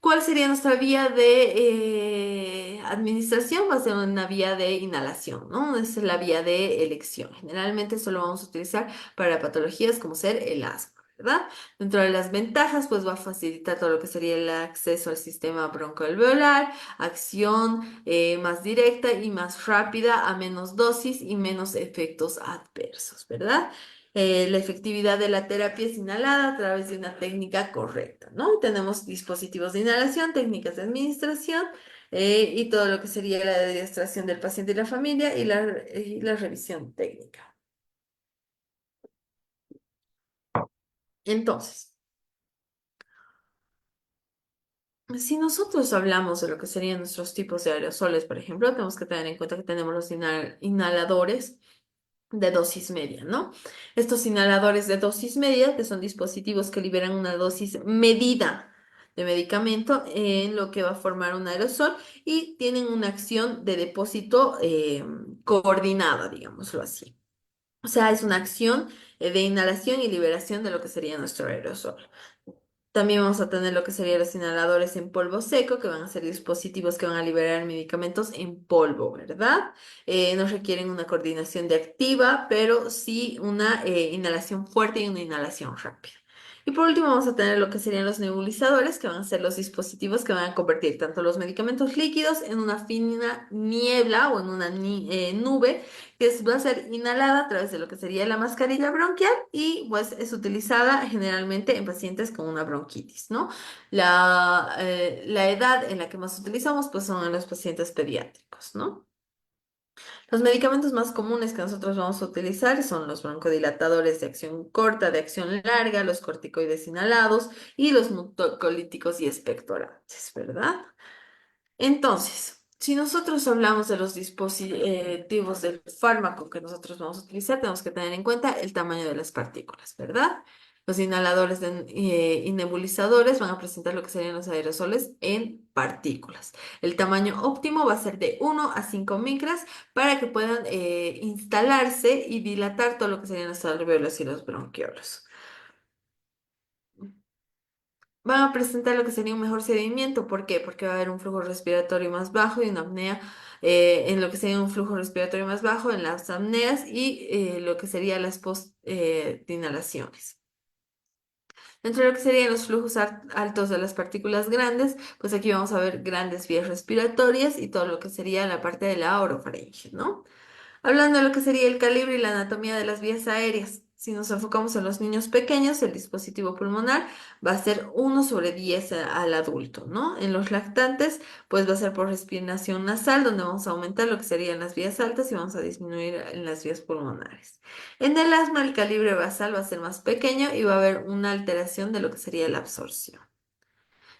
¿cuál sería nuestra vía de administración? Va a ser una vía de inhalación, ¿no? Esa es la vía de elección. Generalmente esto lo vamos a utilizar para patologías como ser el asma, ¿verdad? Dentro de las ventajas, pues va a facilitar todo lo que sería el acceso al sistema broncoalveolar, acción más directa y más rápida a menos dosis y menos efectos adversos, ¿verdad? La efectividad de la terapia es inhalada a través de una técnica correcta, ¿no? Tenemos dispositivos de inhalación, técnicas de administración y todo lo que sería la administración del paciente y la familia y la revisión técnica. Entonces, si nosotros hablamos de lo que serían nuestros tipos de aerosoles, por ejemplo, tenemos que tener en cuenta que tenemos los inhaladores de dosis media, ¿no? Estos inhaladores de dosis media, que son dispositivos que liberan una dosis medida de medicamento en lo que va a formar un aerosol y tienen una acción de depósito coordinada, digámoslo así. O sea, es una acción de inhalación y liberación de lo que sería nuestro aerosol. También vamos a tener lo que serían los inhaladores en polvo seco, que van a ser dispositivos que van a liberar medicamentos en polvo, ¿verdad? No requieren una coordinación de activa, pero sí una inhalación fuerte y una inhalación rápida. Y por último vamos a tener lo que serían los nebulizadores, que van a ser los dispositivos que van a convertir tanto los medicamentos líquidos en una fina niebla o en una nube va a ser inhalada a través de lo que sería la mascarilla bronquial y pues es utilizada generalmente en pacientes con una bronquitis, ¿no? La edad en la que más utilizamos pues son en los pacientes pediátricos, ¿no? Los medicamentos más comunes que nosotros vamos a utilizar son los broncodilatadores de acción corta, de acción larga, los corticoides inhalados y los mucocolíticos y expectorantes, ¿verdad? Entonces, si nosotros hablamos de los dispositivos del fármaco que nosotros vamos a utilizar, tenemos que tener en cuenta el tamaño de las partículas, ¿verdad? Los inhaladores y nebulizadores van a presentar lo que serían los aerosoles en partículas. El tamaño óptimo va a ser de 1 a 5 micras para que puedan instalarse y dilatar todo lo que serían los alvéolos y los bronquiolos. van a presentar lo que sería un mejor seguimiento. ¿Por qué? Porque va a haber un flujo respiratorio más bajo y una apnea en lo que sería un flujo respiratorio más bajo en las apneas y lo que sería las post de inhalaciones. Dentro de lo que serían los flujos altos de las partículas grandes, pues aquí vamos a ver grandes vías respiratorias y todo lo que sería la parte de la orofaringe, ¿no? Hablando de lo que sería el calibre y la anatomía de las vías aéreas, si nos enfocamos en los niños pequeños, el dispositivo pulmonar va a ser 1/10 al adulto, ¿no? En los lactantes, pues va a ser por respiración nasal, donde vamos a aumentar lo que serían las vías altas y vamos a disminuir en las vías pulmonares. En el asma, el calibre basal va a ser más pequeño y va a haber una alteración de lo que sería la absorción.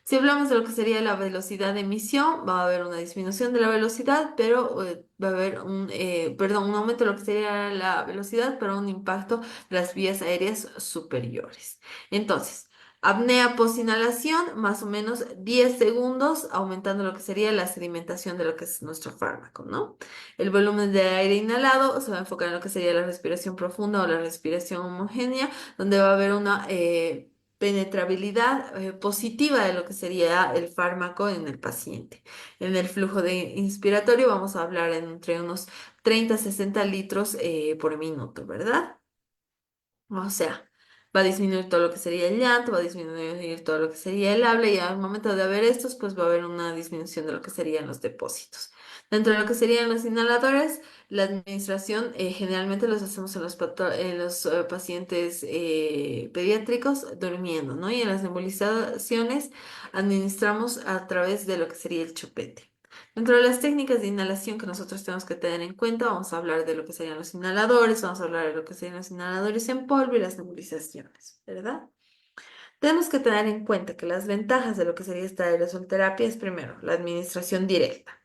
Si hablamos de lo que sería la velocidad de emisión, va a haber una disminución de la velocidad, pero va a haber un aumento de lo que sería la velocidad, pero un impacto de las vías aéreas superiores. Entonces, apnea post-inhalación, más o menos 10 segundos, aumentando lo que sería la sedimentación de lo que es nuestro fármaco, ¿no? El volumen de aire inhalado se va a enfocar en lo que sería la respiración profunda o la respiración homogénea, donde va a haber una penetrabilidad positiva de lo que sería el fármaco en el paciente. En el flujo de inspiratorio vamos a hablar entre unos 30 a 60 litros por minuto, ¿verdad? O sea, va a disminuir todo lo que sería el llanto, va a disminuir todo lo que sería el habla y al momento de haber estos, pues va a haber una disminución de lo que serían los depósitos. Dentro de lo que serían los inhaladores, la administración generalmente los hacemos en los pacientes pediátricos durmiendo, ¿no? Y en las nebulizaciones administramos a través de lo que sería el chupete. Dentro de las técnicas de inhalación que nosotros tenemos que tener en cuenta, vamos a hablar de lo que serían los inhaladores, vamos a hablar de lo que serían los inhaladores en polvo y las nebulizaciones, ¿verdad? Tenemos que tener en cuenta que las ventajas de lo que sería esta aerosolterapia es primero la administración directa.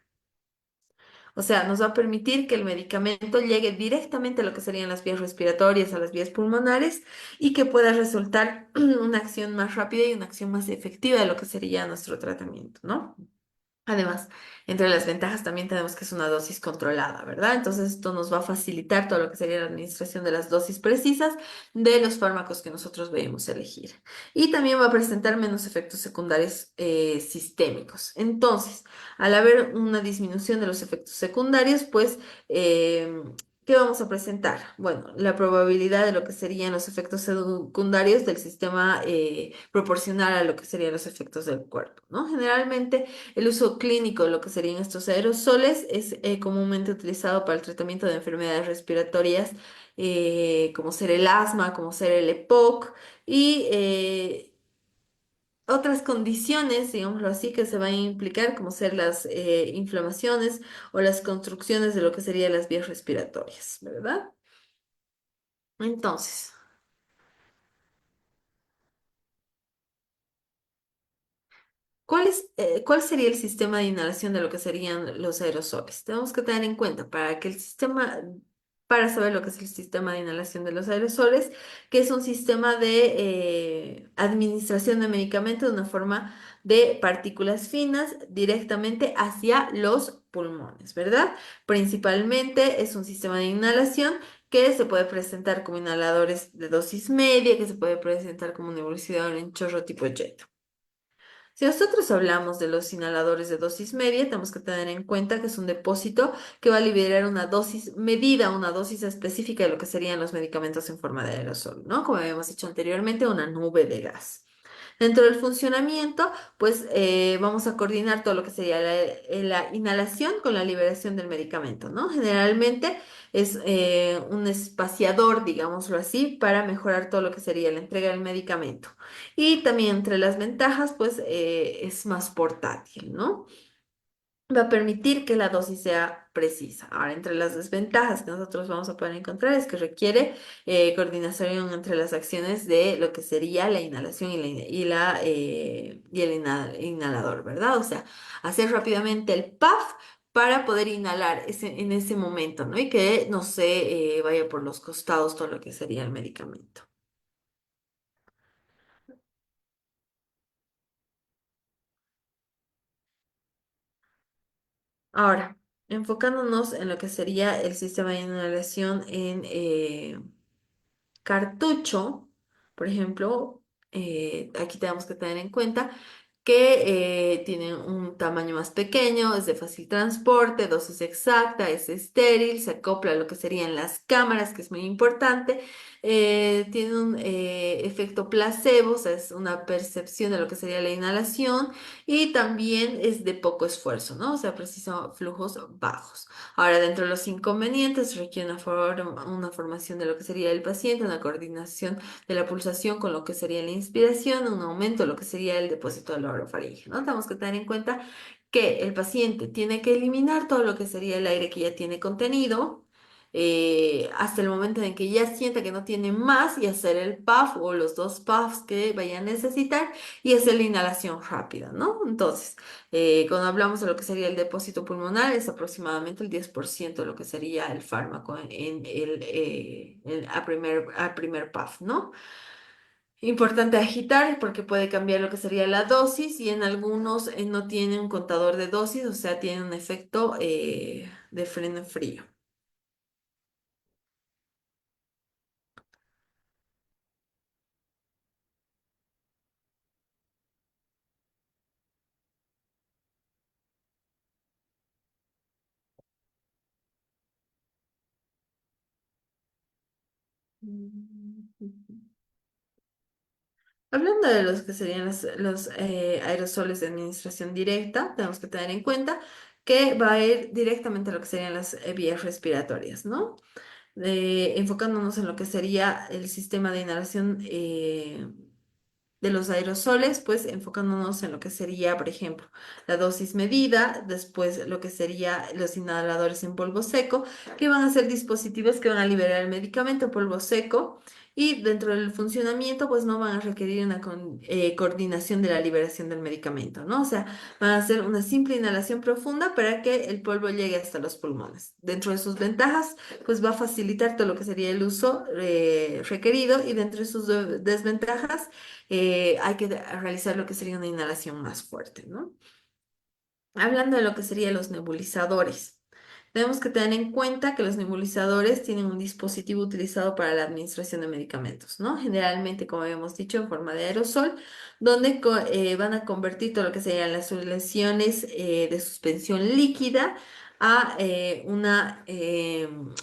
O sea, nos va a permitir que el medicamento llegue directamente a lo que serían las vías respiratorias, a las vías pulmonares y que pueda resultar una acción más rápida y una acción más efectiva de lo que sería nuestro tratamiento, ¿no? Además, entre las ventajas también tenemos que es una dosis controlada, ¿verdad? Entonces, esto nos va a facilitar todo lo que sería la administración de las dosis precisas de los fármacos que nosotros debemos elegir. Y también va a presentar menos efectos secundarios sistémicos. Entonces, al haber una disminución de los efectos secundarios, pues, ¿qué vamos a presentar? Bueno, la probabilidad de lo que serían los efectos secundarios del sistema proporcional a lo que serían los efectos del cuerpo, ¿no? Generalmente, el uso clínico de lo que serían estos aerosoles es comúnmente utilizado para el tratamiento de enfermedades respiratorias como ser el asma, como ser el EPOC y otras condiciones, digámoslo así, que se van a implicar como ser las inflamaciones o las construcciones de lo que serían las vías respiratorias, ¿verdad? Entonces, ¿cuál sería el sistema de inhalación de lo que serían los aerosoles? Tenemos que tener en cuenta para saber lo que es el sistema de inhalación de los aerosoles, que es un sistema de administración de medicamentos de una forma de partículas finas directamente hacia los pulmones, ¿verdad? Principalmente es un sistema de inhalación que se puede presentar como inhaladores de dosis media, que se puede presentar como nebulizador en chorro tipo jet. Si nosotros hablamos de los inhaladores de dosis media, tenemos que tener en cuenta que es un depósito que va a liberar una dosis medida, una dosis específica de lo que serían los medicamentos en forma de aerosol, ¿no? Como habíamos dicho anteriormente, una nube de gas. Dentro del funcionamiento, pues vamos a coordinar todo lo que sería la inhalación con la liberación del medicamento, ¿no? Generalmente es un espaciador, digámoslo así, para mejorar todo lo que sería la entrega del medicamento. Y también entre las ventajas, pues es más portátil, ¿no? Va a permitir que la dosis sea precisa. Ahora, entre las desventajas que nosotros vamos a poder encontrar es que requiere coordinación entre las acciones de lo que sería la inhalación y el inhalador, ¿verdad? O sea, hacer rápidamente el puff para poder inhalar en ese momento, ¿no? Y que no se vaya por los costados todo lo que sería el medicamento. Ahora, enfocándonos en lo que sería el sistema de inhalación en cartucho, por ejemplo, Aquí tenemos que tener en cuenta que tienen un tamaño más pequeño, es de fácil transporte, dosis exacta, es estéril, se acopla a lo que serían las cámaras, que es muy importante, tiene un efecto placebo, o sea, es una percepción de lo que sería la inhalación y también es de poco esfuerzo, ¿no? O sea, precisa flujos bajos. Ahora, dentro de los inconvenientes, requiere una formación de lo que sería el paciente, una coordinación de la pulsación con lo que sería la inspiración, un aumento de lo que sería el depósito de la orofaringe, ¿no? Tenemos que tener en cuenta que el paciente tiene que eliminar todo lo que sería el aire que ya tiene contenido. Hasta el momento en que ya sienta que no tiene más y hacer el puff o los dos puffs que vaya a necesitar y hacer la inhalación rápida, ¿no? Entonces, cuando hablamos de lo que sería el depósito pulmonar, es aproximadamente el 10% de lo que sería el fármaco en a primer puff, ¿no? Importante agitar porque puede cambiar lo que sería la dosis y en algunos no tiene un contador de dosis, o sea, tiene un efecto de freno frío. Hablando de los que serían los aerosoles de administración directa, tenemos que tener en cuenta que va a ir directamente a lo que serían las vías respiratorias, ¿no? Enfocándonos en lo que sería el sistema de inhalación de los aerosoles, pues enfocándonos en lo que sería, por ejemplo, la dosis medida, después lo que sería los inhaladores en polvo seco, que van a ser dispositivos que van a liberar el medicamento en polvo seco y dentro del funcionamiento, pues no van a requerir una coordinación de la liberación del medicamento, ¿no? O sea, van a hacer una simple inhalación profunda para que el polvo llegue hasta los pulmones. Dentro de sus ventajas, pues va a facilitar todo lo que sería el uso requerido y dentro de sus desventajas, hay que realizar lo que sería una inhalación más fuerte, ¿no? Hablando de lo que serían los nebulizadores, tenemos que tener en cuenta que los nebulizadores tienen un dispositivo utilizado para la administración de medicamentos, ¿no? Generalmente, como habíamos dicho, en forma de aerosol, donde van a convertir todo lo que serían las soluciones de suspensión líquida a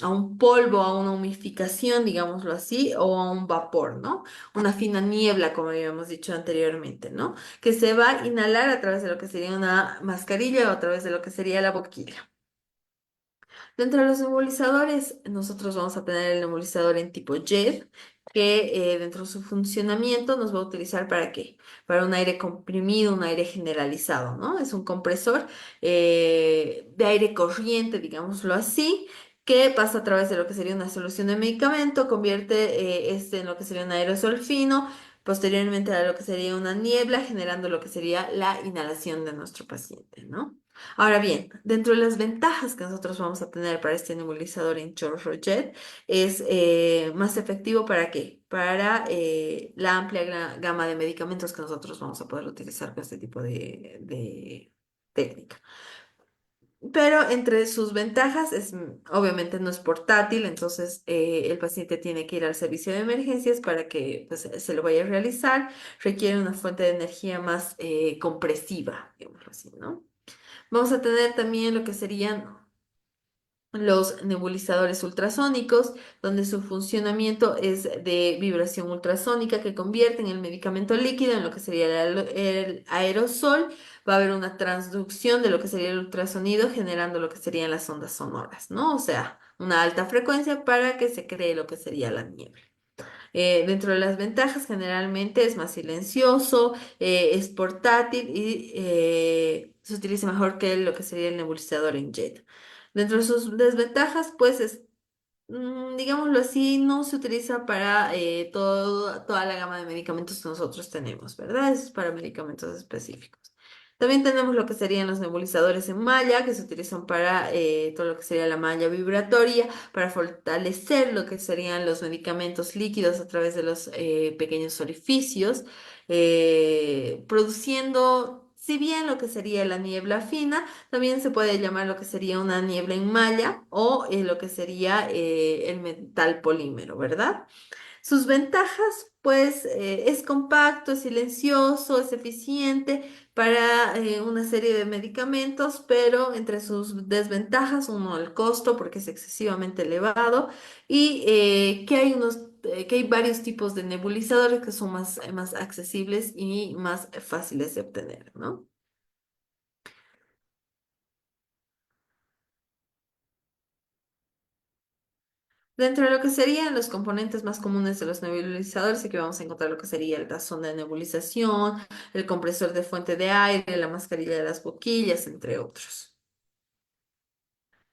un polvo, a una humificación, digámoslo así, o a un vapor, ¿no? Una fina niebla, como habíamos dicho anteriormente, ¿no? Que se va a inhalar a través de lo que sería una mascarilla o a través de lo que sería la boquilla. Dentro de los nebulizadores, nosotros vamos a tener el nebulizador en tipo jet, que dentro de su funcionamiento nos va a utilizar ¿para qué? Para un aire comprimido, un aire generalizado, ¿no? Es un compresor de aire corriente, digámoslo así, que pasa a través de lo que sería una solución de medicamento, convierte este en lo que sería un aerosol fino, posteriormente a lo que sería una niebla, generando lo que sería la inhalación de nuestro paciente, ¿no? Ahora bien, dentro de las ventajas que nosotros vamos a tener para este nebulizador en chorro jet, es más efectivo ¿para qué? Para la amplia gama de medicamentos que nosotros vamos a poder utilizar con este tipo de técnica. Pero entre sus ventajas es, obviamente no es portátil, entonces el paciente tiene que ir al servicio de emergencias para que pues, se lo vaya a realizar. Requiere una fuente de energía más compresiva, digámoslo así, ¿no? Vamos a tener también lo que serían los nebulizadores ultrasónicos, donde su funcionamiento es de vibración ultrasónica que convierten el medicamento líquido en lo que sería el aerosol. Va a haber una transducción de lo que sería el ultrasonido, generando lo que serían las ondas sonoras, ¿no? O sea, una alta frecuencia para que se cree lo que sería la niebla. Dentro de las ventajas, generalmente es más silencioso, es portátil y se utiliza mejor que lo que sería el nebulizador en jet. Dentro de sus desventajas, pues es digámoslo así, no se utiliza para toda la gama de medicamentos que nosotros tenemos, ¿verdad? Eso es para medicamentos específicos. También tenemos lo que serían los nebulizadores en malla, que se utilizan para todo lo que sería la malla vibratoria, para fortalecer lo que serían los medicamentos líquidos a través de los pequeños orificios, produciendo, si bien lo que sería la niebla fina, también se puede llamar lo que sería una niebla en malla o lo que sería el metal polímero, ¿verdad? Sus ventajas. pues es compacto, es silencioso, es eficiente para una serie de medicamentos, pero entre sus desventajas, uno, el costo, porque es excesivamente elevado, y que hay varios tipos de nebulizadores que son más accesibles y más fáciles de obtener, ¿no? Dentro de lo que serían los componentes más comunes de los nebulizadores, aquí vamos a encontrar lo que sería la sonda de nebulización, el compresor de fuente de aire, la mascarilla de las boquillas, entre otros.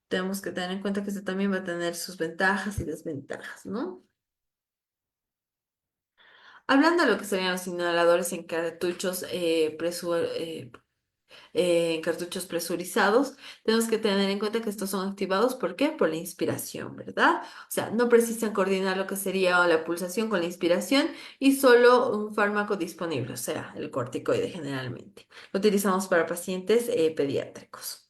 Tenemos que tener en cuenta que este también va a tener sus ventajas y desventajas, ¿no? Hablando de lo que serían los inhaladores en cartuchos, en cartuchos presurizados, tenemos que tener en cuenta que estos son activados, ¿por qué? Por la inspiración, ¿verdad? O sea, no precisan coordinar lo que sería la pulsación con la inspiración y solo un fármaco disponible, o sea, el corticoide generalmente. Lo utilizamos para pacientes pediátricos.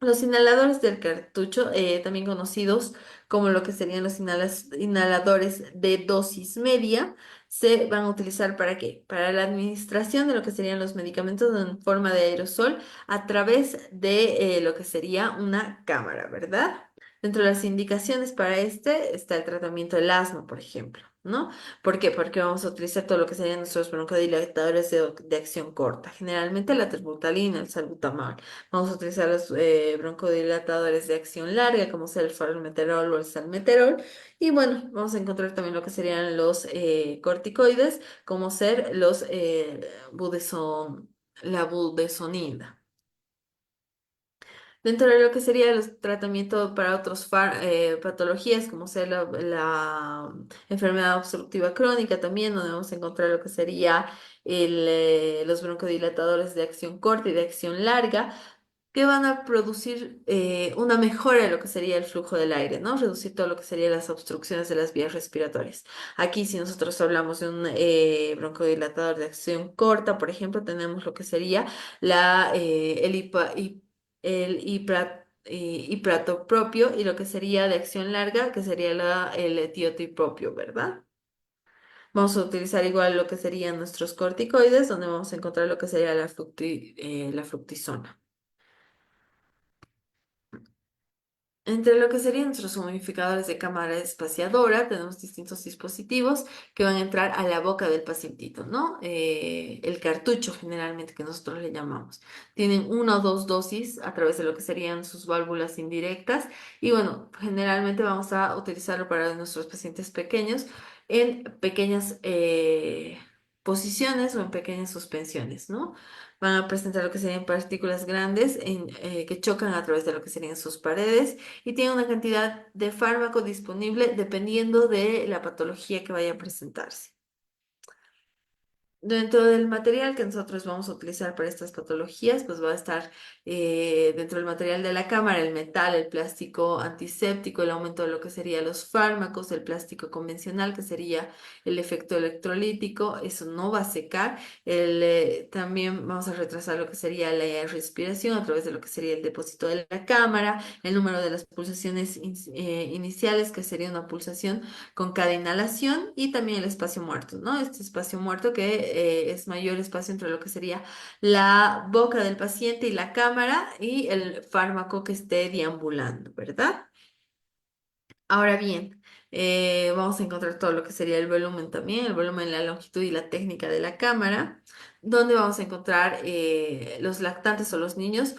Los inhaladores del cartucho, también conocidos como lo que serían los inhaladores de dosis media, se van a utilizar ¿para qué? Para la administración de lo que serían los medicamentos en forma de aerosol a través de lo que sería una cámara, ¿verdad? Dentro de las indicaciones para este está el tratamiento del asma, por ejemplo, ¿no? ¿Por qué? Porque vamos a utilizar todo lo que serían nuestros broncodilatadores de acción corta, generalmente la terbutalina, el salbutamol. Vamos a utilizar los broncodilatadores de acción larga, como sea el formoterol o el salmeterol. Y bueno, vamos a encontrar también lo que serían los corticoides, como ser la budesonida. Dentro de lo que sería el tratamiento para otras patologías, como sea la enfermedad obstructiva crónica, también donde vamos a encontrar lo que sería los broncodilatadores de acción corta y de acción larga, que van a producir una mejora en lo que sería el flujo del aire, ¿no? Reducir todo lo que serían las obstrucciones de las vías respiratorias. Aquí, si nosotros hablamos de un broncodilatador de acción corta, por ejemplo, tenemos lo que sería el ipratopropio y lo que sería de acción larga, que sería el etiotipropio, ¿verdad? Vamos a utilizar igual lo que serían nuestros corticoides, donde vamos a encontrar lo que sería la fructisona. Entre lo que serían nuestros humidificadores de cámara espaciadora, tenemos distintos dispositivos que van a entrar a la boca del pacientito, ¿no? El cartucho generalmente que nosotros le llamamos. Tienen una o dos dosis a través de lo que serían sus válvulas indirectas y bueno, generalmente vamos a utilizarlo para nuestros pacientes pequeños en pequeñas posiciones o en pequeñas suspensiones, ¿no? Van a presentar lo que serían partículas grandes que chocan a través de lo que serían sus paredes y tiene una cantidad de fármaco disponible dependiendo de la patología que vaya a presentarse. Dentro del material que nosotros vamos a utilizar para estas patologías, pues va a estar dentro del material de la cámara el metal, el plástico antiséptico, el aumento de lo que serían los fármacos, el plástico convencional, que sería el efecto electrolítico, eso no va a secar. También vamos a retrasar lo que sería la respiración a través de lo que sería el depósito de la cámara, el número de las pulsaciones iniciales, que sería una pulsación con cada inhalación y también el espacio muerto, ¿no? Este espacio muerto que es mayor espacio entre lo que sería la boca del paciente y la cámara y el fármaco que esté deambulando, ¿verdad? Ahora bien, vamos a encontrar todo lo que sería el volumen también, el volumen, la longitud y la técnica de la cámara, donde vamos a encontrar los lactantes o los niños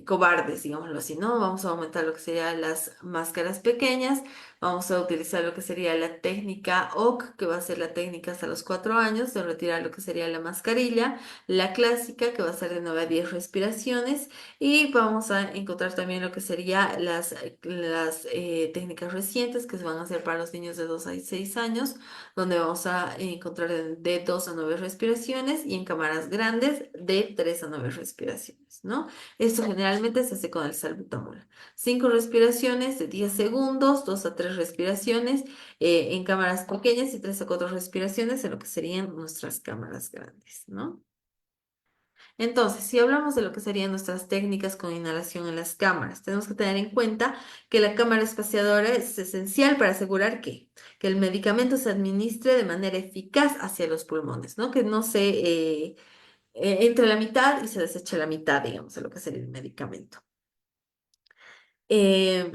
cobardes, digámoslo así, ¿no? Vamos a aumentar lo que serían las máscaras pequeñas, vamos a utilizar lo que sería la técnica OC, que va a ser la técnica hasta los 4 años, de retirar lo que sería la mascarilla, la clásica, que va a ser de 9 a 10 respiraciones, y vamos a encontrar también lo que sería las técnicas recientes que se van a hacer para los niños de 2 a 6 años, donde vamos a encontrar de 2 a 9 respiraciones y en cámaras grandes de 3 a 9 respiraciones, ¿no? Esto generalmente se hace con el salbutamol. 5 respiraciones de 10 segundos, 2 a 3 respiraciones en cámaras pequeñas y 3 a 4 respiraciones en lo que serían nuestras cámaras grandes, ¿no? Entonces, si hablamos de lo que serían nuestras técnicas con inhalación en las cámaras, tenemos que tener en cuenta que la cámara espaciadora es esencial para asegurar que el medicamento se administre de manera eficaz hacia los pulmones, ¿no? Que no se entre la mitad y se deseche la mitad, digamos, de lo que sería el medicamento. Eh,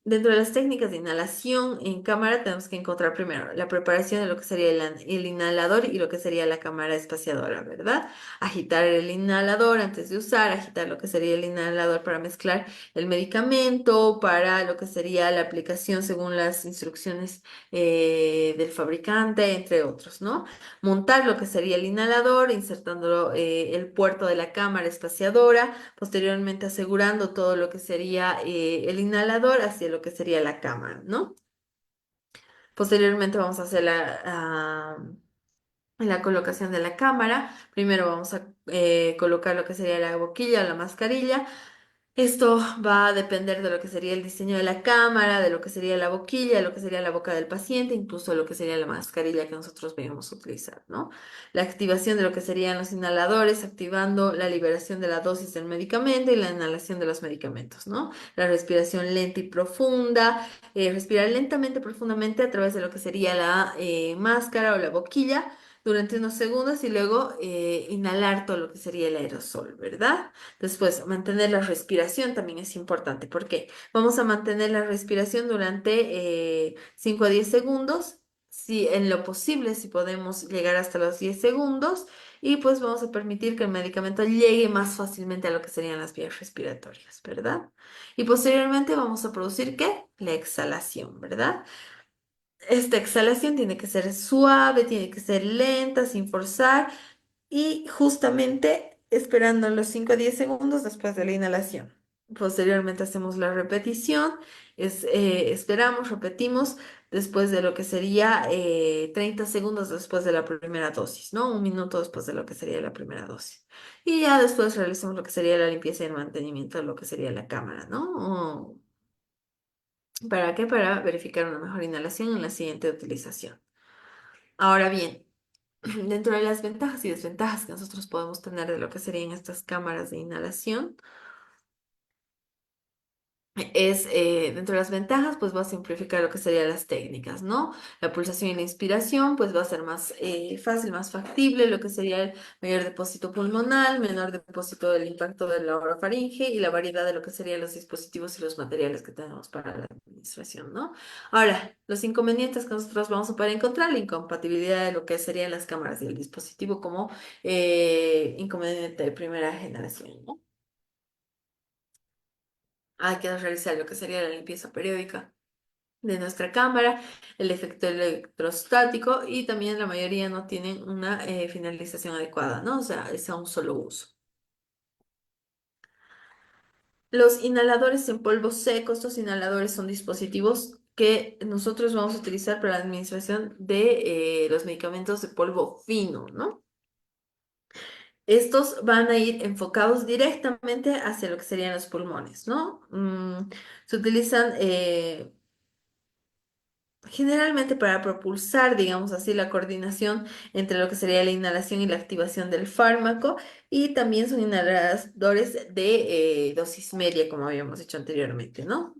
Dentro de las técnicas de inhalación en cámara tenemos que encontrar primero la preparación de lo que sería el inhalador y lo que sería la cámara espaciadora, ¿verdad? Agitar el inhalador antes de usar, agitar lo que sería el inhalador para mezclar el medicamento, para lo que sería la aplicación según las instrucciones del fabricante, entre otros, ¿no? Montar lo que sería el inhalador, insertando el puerto de la cámara espaciadora, posteriormente asegurando todo lo que sería el inhalador hacia lo que sería la cámara, ¿no? Posteriormente vamos a hacer la colocación de la cámara. Primero vamos a colocar lo que sería la boquilla o la mascarilla. Esto va a depender de lo que sería el diseño de la cámara, de lo que sería la boquilla, de lo que sería la boca del paciente, incluso de lo que sería la mascarilla que nosotros vamos a utilizar, ¿no? La activación de lo que serían los inhaladores, activando la liberación de la dosis del medicamento y la inhalación de los medicamentos, ¿no? La respiración lenta y profunda, respirar lentamente, profundamente a través de lo que sería la máscara o la boquilla durante unos segundos y luego inhalar todo lo que sería el aerosol, ¿verdad? Después, mantener la respiración también es importante. ¿Por qué? Vamos a mantener la respiración durante 5 a 10 segundos. Si en lo posible, si podemos llegar hasta los 10 segundos. Y pues vamos a permitir que el medicamento llegue más fácilmente a lo que serían las vías respiratorias, ¿verdad? Y posteriormente vamos a producir, ¿qué? La exhalación, ¿verdad? Esta exhalación tiene que ser suave, tiene que ser lenta, sin forzar y justamente esperando los 5 a 10 segundos después de la inhalación. Posteriormente hacemos la repetición, esperamos, repetimos después de lo que sería 30 segundos después de la primera dosis, ¿no? Un minuto después de lo que sería la primera dosis. Y ya después realizamos lo que sería la limpieza y el mantenimiento de lo que sería la cámara, ¿no? ¿Para qué? Para verificar una mejor inhalación en la siguiente utilización. Ahora bien, dentro de las ventajas y desventajas que nosotros podemos tener de lo que serían estas cámaras de inhalación, dentro de las ventajas, pues va a simplificar lo que serían las técnicas, ¿no? La pulsación y la inspiración, pues va a ser más fácil, más factible, lo que sería el mayor depósito pulmonar, menor depósito del impacto de la orofaringe y la variedad de lo que serían los dispositivos y los materiales que tenemos para la administración, ¿no? Ahora, los inconvenientes que nosotros vamos a poder encontrar, la incompatibilidad de lo que serían las cámaras y el dispositivo como inconveniente de primera generación, ¿no? Hay que realizar lo que sería la limpieza periódica de nuestra cámara, el efecto electrostático y también la mayoría no tienen una finalización adecuada, ¿no? O sea, es a un solo uso. Los inhaladores en polvo seco, estos inhaladores son dispositivos que nosotros vamos a utilizar para la administración de los medicamentos de polvo fino, ¿no? Estos van a ir enfocados directamente hacia lo que serían los pulmones, ¿no? Se utilizan generalmente para propulsar, digamos así, la coordinación entre lo que sería la inhalación y la activación del fármaco y también son inhaladores de dosis media, como habíamos dicho anteriormente, ¿no?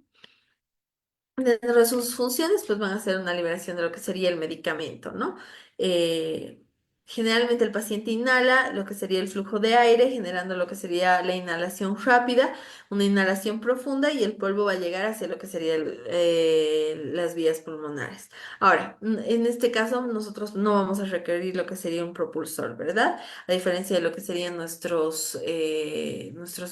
Dentro de sus funciones, pues van a ser una liberación de lo que sería el medicamento, ¿no? Eh, Generalmente el paciente inhala lo que sería el flujo de aire, generando lo que sería la inhalación rápida, una inhalación profunda y el polvo va a llegar hacia lo que serían las vías pulmonares. Ahora, en este caso nosotros no vamos a requerir lo que sería un propulsor, ¿verdad? A diferencia de lo que serían nuestros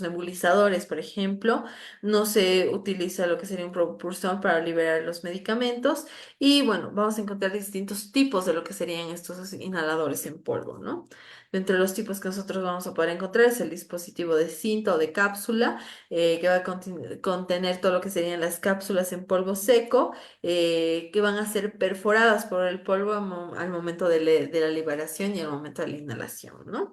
nebulizadores, por ejemplo. No se utiliza lo que sería un propulsor para liberar los medicamentos y bueno, vamos a encontrar distintos tipos de lo que serían estos inhaladores en polvo, ¿no? Entre los tipos que nosotros vamos a poder encontrar es el dispositivo de cinta o de cápsula, que va a contener todo lo que serían las cápsulas en polvo seco, que van a ser perforadas por el polvo al momento de la liberación y al momento de la inhalación, ¿no?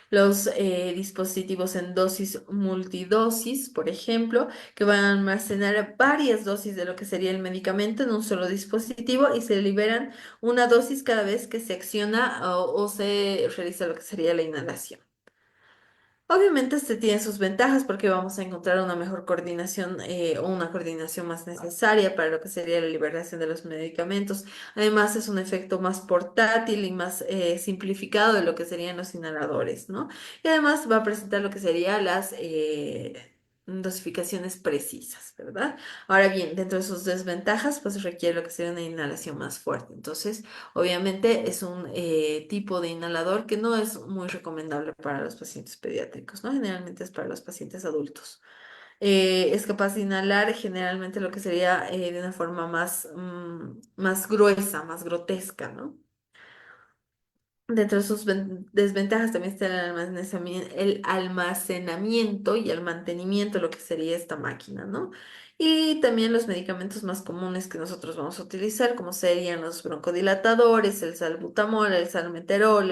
Los dispositivos en dosis multidosis, por ejemplo, que van a almacenar varias dosis de lo que sería el medicamento en un solo dispositivo y se liberan una dosis cada vez que se acciona o se realiza lo que sería la inhalación. Obviamente este tiene sus ventajas porque vamos a encontrar una mejor coordinación o una coordinación más necesaria para lo que sería la liberación de los medicamentos. Además es un efecto más portátil y más simplificado de lo que serían los inhaladores, ¿no? Y además va a presentar lo que serían las dosificaciones precisas, ¿verdad? Ahora bien, dentro de sus desventajas, pues requiere lo que sería una inhalación más fuerte. Entonces, obviamente es un tipo de inhalador que no es muy recomendable para los pacientes pediátricos, ¿no? Generalmente es para los pacientes adultos. Es capaz de inhalar generalmente lo que sería de una forma más, más gruesa, más grotesca, ¿no? Dentro de sus desventajas también está el almacenamiento y el mantenimiento, lo que sería esta máquina, ¿no? Y también los medicamentos más comunes que nosotros vamos a utilizar, como serían los broncodilatadores, el salbutamol, el salmeterol,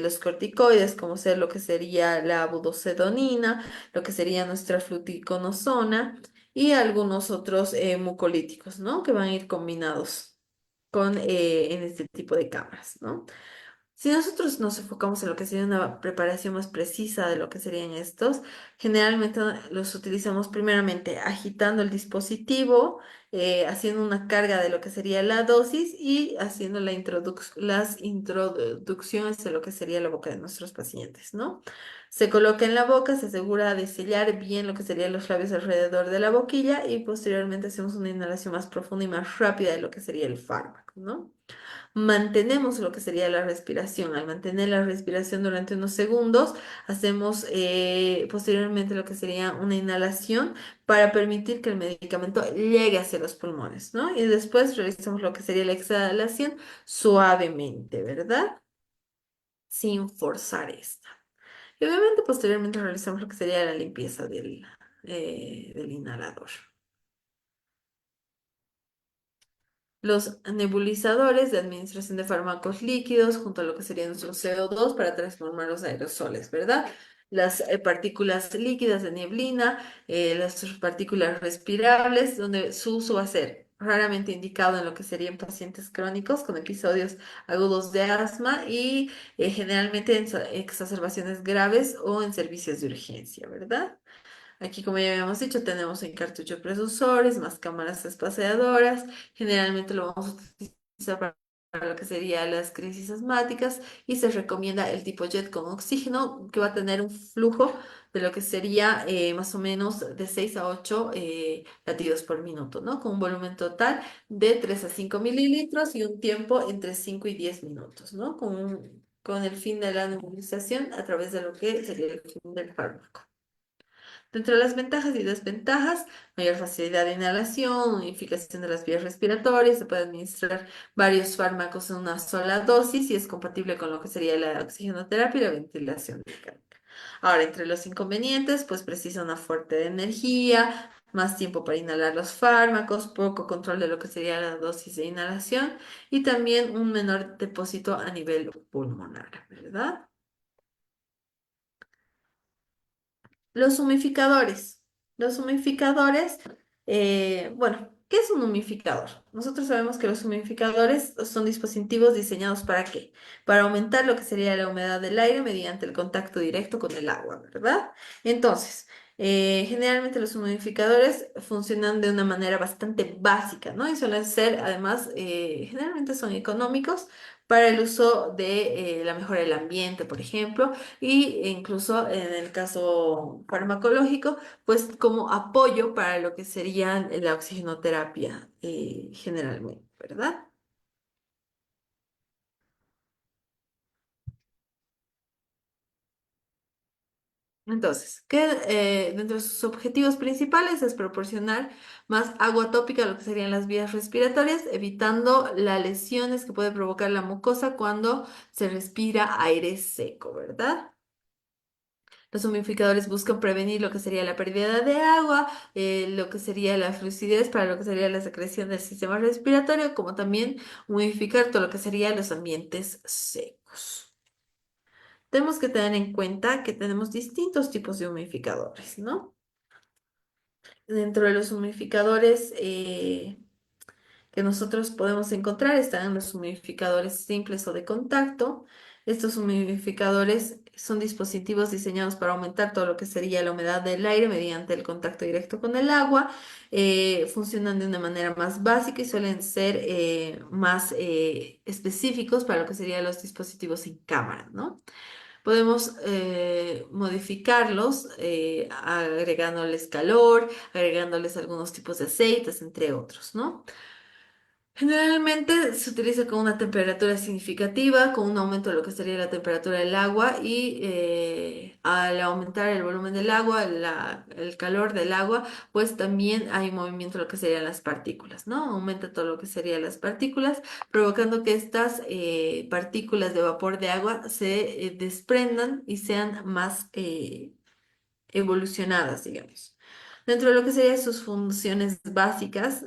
los corticoides, como ser lo que sería la budocedonina, lo que sería nuestra fluticonazona y algunos otros mucolíticos, ¿no? Que van a ir combinados en este tipo de cámaras, ¿no? Si nosotros nos enfocamos en lo que sería una preparación más precisa de lo que serían estos, generalmente los utilizamos primeramente agitando el dispositivo, haciendo una carga de lo que sería la dosis y haciendo las introducciones de lo que sería la boca de nuestros pacientes, ¿no? Se coloca en la boca, se asegura de sellar bien lo que serían los labios alrededor de la boquilla y posteriormente hacemos una inhalación más profunda y más rápida de lo que sería el fármaco, ¿no? Mantenemos lo que sería la respiración. Al mantener la respiración durante unos segundos, hacemos posteriormente lo que sería una inhalación para permitir que el medicamento llegue hacia los pulmones, ¿no? Y después realizamos lo que sería la exhalación suavemente, ¿verdad? Sin forzar esta. Y obviamente posteriormente realizamos lo que sería la limpieza del inhalador. Los nebulizadores de administración de fármacos líquidos junto a lo que sería nuestro CO2 para transformar los aerosoles, ¿verdad? Las partículas líquidas de nieblina, las partículas respirables, donde su uso va a ser raramente indicado en lo que serían pacientes crónicos con episodios agudos de asma y generalmente en exacerbaciones graves o en servicios de urgencia, ¿verdad? Aquí, como ya habíamos dicho, tenemos en cartucho presusores, más cámaras espaciadoras. Generalmente lo vamos a utilizar para lo que serían las crisis asmáticas y se recomienda el tipo jet con oxígeno que va a tener un flujo de lo que sería más o menos de 6 a 8 latidos por minuto, ¿no? Con un volumen total de 3 a 5 mililitros y un tiempo entre 5 y 10 minutos, ¿no? Con el fin de la nebulización a través de lo que sería el fin del fármaco. Dentro de las ventajas y desventajas, mayor facilidad de inhalación, unificación de las vías respiratorias, se puede administrar varios fármacos en una sola dosis y es compatible con lo que sería la oxigenoterapia y la ventilación mecánica. Ahora, entre los inconvenientes, pues precisa una fuerte de energía, más tiempo para inhalar los fármacos, poco control de lo que sería la dosis de inhalación y también un menor depósito a nivel pulmonar, ¿verdad? Los humificadores. Los humificadores, bueno, ¿qué es un humificador? Nosotros sabemos que los humificadores son dispositivos diseñados ¿para qué? Para aumentar lo que sería la humedad del aire mediante el contacto directo con el agua, ¿verdad? Entonces, generalmente los humidificadores funcionan de una manera bastante básica, ¿no? Y suelen ser, además, generalmente son económicos para el uso de la mejora del ambiente, por ejemplo y incluso en el caso farmacológico, pues como apoyo para lo que sería la oxigenoterapia generalmente, ¿verdad? Entonces, dentro de sus objetivos principales es proporcionar más agua tópica a lo que serían las vías respiratorias, evitando las lesiones que puede provocar la mucosa cuando se respira aire seco, ¿verdad? Los humidificadores buscan prevenir lo que sería la pérdida de agua, lo que sería la fluidez para lo que sería la secreción del sistema respiratorio, como también humidificar todo lo que serían los ambientes secos. Tenemos que tener en cuenta que tenemos distintos tipos de humidificadores, ¿no? Dentro de los humidificadores que nosotros podemos encontrar están los humidificadores simples o de contacto. Estos humidificadores Son dispositivos diseñados para aumentar todo lo que sería la humedad del aire mediante el contacto directo con el agua. Funcionan de una manera más básica y suelen ser más específicos para lo que serían los dispositivos en cámara, ¿no? Podemos modificarlos agregándoles calor, agregándoles algunos tipos de aceites, entre otros, ¿no? Generalmente se utiliza con una temperatura significativa, con un aumento de lo que sería la temperatura del agua y al aumentar el volumen del agua, el calor del agua, pues también hay movimiento de lo que serían las partículas, ¿no? Aumenta todo lo que serían las partículas, provocando que estas partículas de vapor de agua se desprendan y sean más evolucionadas, digamos. Dentro de lo que serían sus funciones básicas,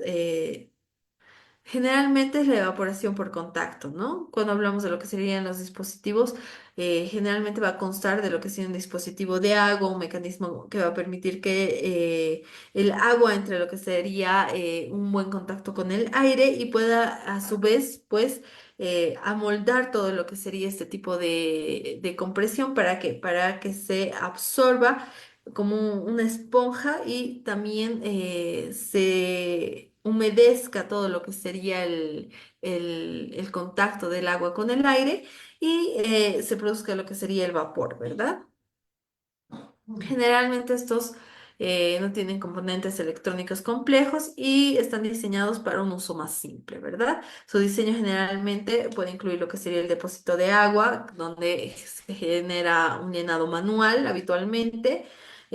generalmente es la evaporación por contacto, ¿no? Cuando hablamos de lo que serían los dispositivos, generalmente va a constar de lo que sería un dispositivo de agua, un mecanismo que va a permitir que el agua entre lo que sería un buen contacto con el aire y pueda a su vez, pues, amoldar todo lo que sería este tipo de compresión para que se absorba como una esponja y también se humedezca todo lo que sería el contacto del agua con el aire y se produzca lo que sería el vapor, ¿verdad? Generalmente estos no tienen componentes electrónicos complejos y están diseñados para un uso más simple, ¿verdad? Su diseño generalmente puede incluir lo que sería el depósito de agua, donde se genera un llenado manual habitualmente.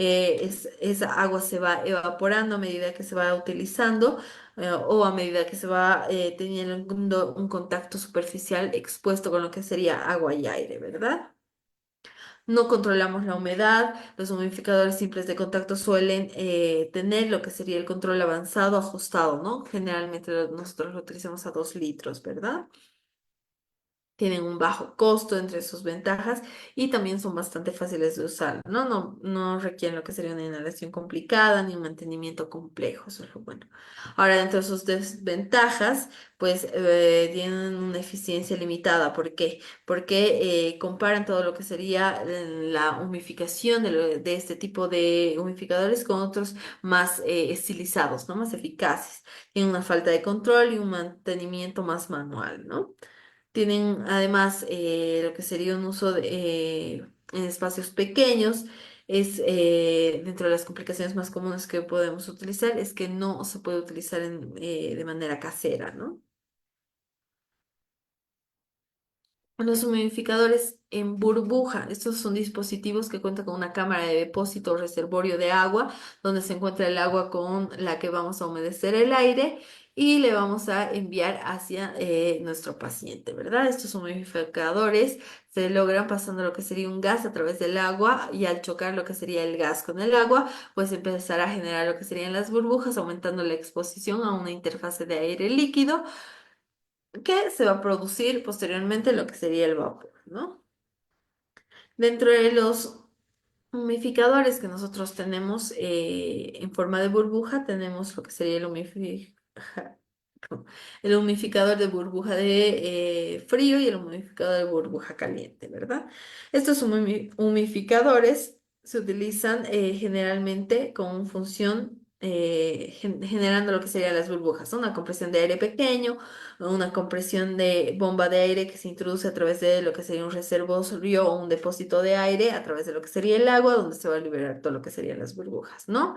Esa agua se va evaporando a medida que se va utilizando o a medida que se va teniendo un contacto superficial expuesto con lo que sería agua y aire, ¿verdad? No controlamos la humedad, los humidificadores simples de contacto suelen tener lo que sería el control avanzado ajustado, ¿no? Generalmente nosotros lo utilizamos a 2 litros, ¿verdad? Tienen un bajo costo entre sus ventajas y también son bastante fáciles de usar, ¿no? No requieren lo que sería una inhalación complicada ni un mantenimiento complejo, eso es lo bueno. Ahora, dentro de sus desventajas, pues tienen una eficiencia limitada. ¿Por qué? Porque comparan todo lo que sería la humificación de este tipo de humificadores con otros más estilizados, ¿no? Más eficaces. Tienen una falta de control y un mantenimiento más manual, ¿no? Tienen además lo que sería un uso en espacios pequeños. Es dentro de las complicaciones más comunes que podemos utilizar, es que no se puede utilizar de manera casera, ¿no? Los humidificadores en burbuja. Estos son dispositivos que cuentan con una cámara de depósito o reservorio de agua, donde se encuentra el agua con la que vamos a humedecer el aire y le vamos a enviar hacia nuestro paciente, ¿verdad? Estos humidificadores se logran pasando lo que sería un gas a través del agua y al chocar lo que sería el gas con el agua, pues empezará a generar lo que serían las burbujas, aumentando la exposición a una interfase de aire líquido que se va a producir posteriormente lo que sería el vapor, ¿no? Dentro de los humidificadores que nosotros tenemos en forma de burbuja, tenemos lo que sería el humidificador de burbuja de frío y el humidificador de burbuja caliente, ¿verdad? Estos humidificadores se utilizan generalmente con función generando lo que serían las burbujas, ¿no? Una compresión de aire pequeño, una compresión de bomba de aire que se introduce a través de lo que sería un reservorio o un depósito de aire a través de lo que sería el agua, donde se va a liberar todo lo que serían las burbujas, ¿no?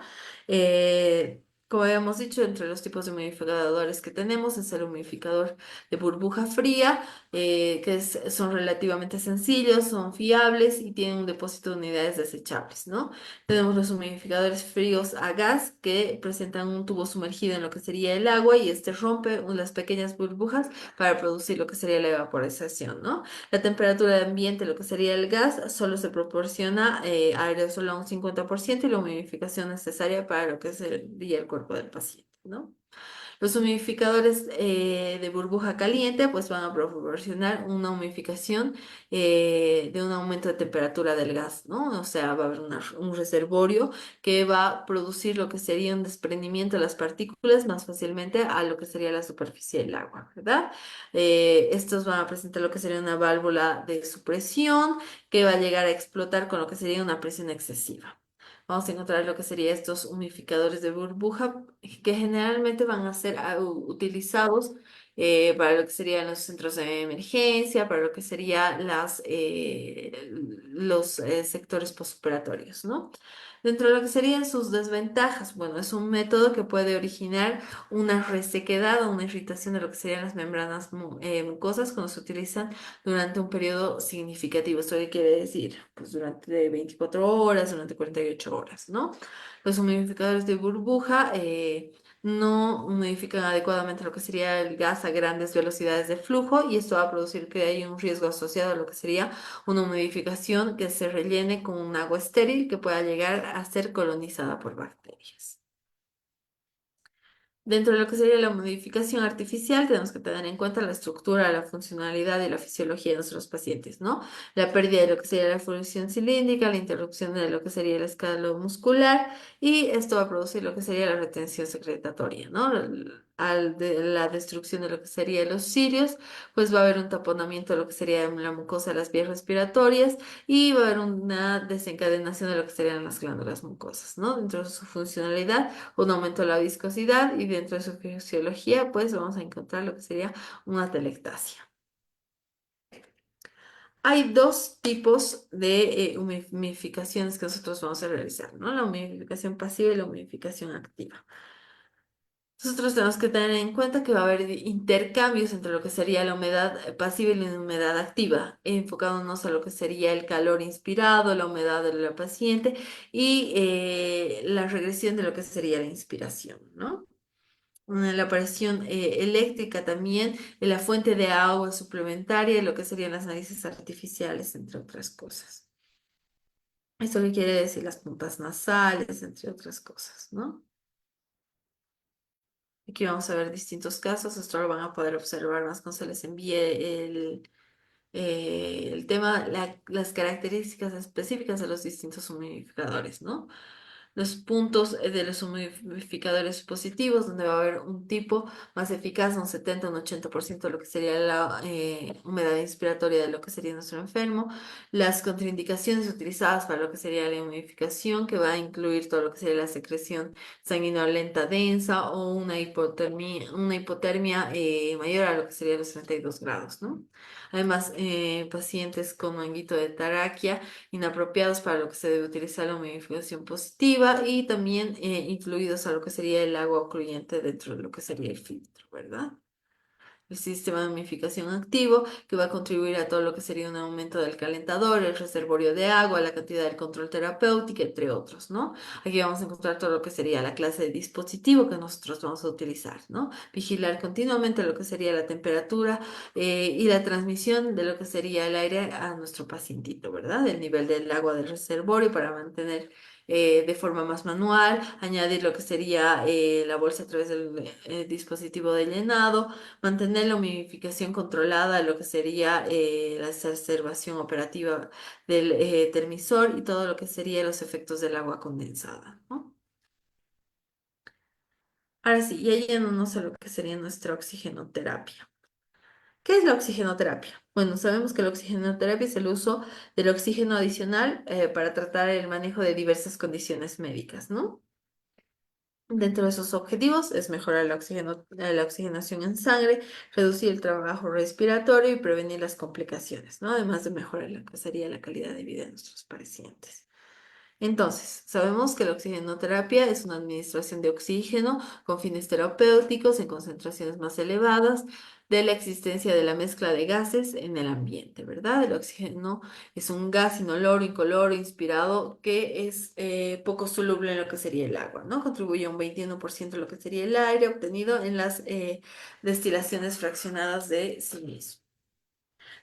Como habíamos dicho, entre los tipos de humidificadores que tenemos es el humidificador de burbuja fría, son relativamente sencillos, son fiables y tienen un depósito de unidades desechables, ¿no? Tenemos los humidificadores fríos a gas que presentan un tubo sumergido en lo que sería el agua y este rompe las pequeñas burbujas para producir lo que sería la evaporización, ¿no? La temperatura de ambiente, lo que sería el gas, solo se proporciona aerosol a un 50% y la humidificación necesaria para lo que sería el cuerpo del paciente, ¿no? Los humidificadores de burbuja caliente pues van a proporcionar una humidificación de un aumento de temperatura del gas, ¿no? O sea, va a haber un reservorio que va a producir lo que sería un desprendimiento de las partículas más fácilmente a lo que sería la superficie del agua, ¿verdad? Estos van a presentar lo que sería una válvula de supresión que va a llegar a explotar con lo que sería una presión excesiva. Vamos a encontrar lo que serían estos humidificadores de burbuja que generalmente van a ser utilizados para lo que serían los centros de emergencia, para lo que serían los sectores postoperatorios, ¿no? Dentro de lo que serían sus desventajas, bueno, es un método que puede originar una resequedad o una irritación de lo que serían las membranas mucosas cuando se utilizan durante un periodo significativo. ¿Esto qué quiere decir? Pues durante 24 horas, durante 48 horas, ¿no? Los humidificadores de burbuja no humidifican adecuadamente lo que sería el gas a grandes velocidades de flujo y esto va a producir que haya un riesgo asociado a lo que sería una humidificación que se rellene con un agua estéril que pueda llegar a ser colonizada por bacterias. Dentro de lo que sería la modificación artificial, tenemos que tener en cuenta la estructura, la funcionalidad y la fisiología de nuestros pacientes, ¿no? La pérdida de lo que sería la función cilíndrica, la interrupción de lo que sería el escalo muscular y esto va a producir lo que sería la retención secretatoria, ¿no? Al de la destrucción de lo que sería los cilios, pues va a haber un taponamiento de lo que sería la mucosa de las vías respiratorias y va a haber una desencadenación de lo que serían las glándulas mucosas, ¿no? Dentro de su funcionalidad un aumento de la viscosidad y dentro de su fisiología, pues vamos a encontrar lo que sería una atelectasia. Hay dos tipos de humidificaciones que nosotros vamos a realizar, ¿no? La humidificación pasiva y la humidificación activa. Nosotros tenemos que tener en cuenta que va a haber intercambios entre lo que sería la humedad pasiva y la humedad activa, enfocándonos a lo que sería el calor inspirado, la humedad de la paciente y la regresión de lo que sería la inspiración, ¿no? La aparición eléctrica también, la fuente de agua suplementaria, y lo que serían las narices artificiales, entre otras cosas. Esto le quiere decir las pompas nasales, entre otras cosas, ¿no? Aquí vamos a ver distintos casos, esto lo van a poder observar más cuando se les envíe el tema, las características específicas de los distintos humidificadores, ¿no? Los puntos de los humidificadores positivos, donde va a haber un tipo más eficaz, un 70, un 80% de lo que sería la humedad inspiratoria de lo que sería nuestro enfermo. Las contraindicaciones utilizadas para lo que sería la humidificación, que va a incluir todo lo que sería la secreción sanguinolenta densa o una hipotermia mayor a lo que sería los 32 grados, ¿no? Además, pacientes con manguito de taraquia inapropiados para lo que se debe utilizar la humidificación positiva y también influidos a lo que sería el agua ocluyente dentro de lo que sería el filtro, ¿verdad? El sistema de humidificación activo, que va a contribuir a todo lo que sería un aumento del calentador, el reservorio de agua, la cantidad del control terapéutico, entre otros, ¿no? Aquí vamos a encontrar todo lo que sería la clase de dispositivo que nosotros vamos a utilizar, ¿no? Vigilar continuamente lo que sería la temperatura y la transmisión de lo que sería el aire a nuestro pacientito, ¿verdad? El nivel del agua del reservorio para mantener de forma más manual, añadir lo que sería la bolsa a través del dispositivo de llenado, mantener la humidificación controlada, lo que sería la exacerbación operativa del termisor y todo lo que sería los efectos del agua condensada, ¿no? Ahora sí, ya yéndonos a lo que sería nuestra oxigenoterapia. ¿Qué es la oxigenoterapia? Bueno, sabemos que la oxigenoterapia es el uso del oxígeno adicional para tratar el manejo de diversas condiciones médicas, ¿no? Dentro de sus objetivos es mejorar la oxigenación en sangre, reducir el trabajo respiratorio y prevenir las complicaciones, ¿no? Además de mejorar lo que sería la calidad de vida de nuestros pacientes. Entonces, sabemos que la oxigenoterapia es una administración de oxígeno con fines terapéuticos en concentraciones más elevadas de la existencia de la mezcla de gases en el ambiente, ¿verdad? El oxígeno es un gas inoloro, incoloro, inspirado que es poco soluble en lo que sería el agua, ¿no? Contribuye a un 21% de lo que sería el aire obtenido en las destilaciones fraccionadas de sí mismo.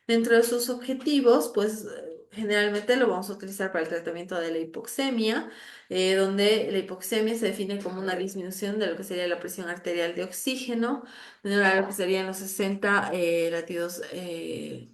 Dentro de sus objetivos, pues generalmente lo vamos a utilizar para el tratamiento de la hipoxemia, donde la hipoxemia se define como una disminución de lo que sería la presión arterial de oxígeno, menor a lo que serían los 60 latidos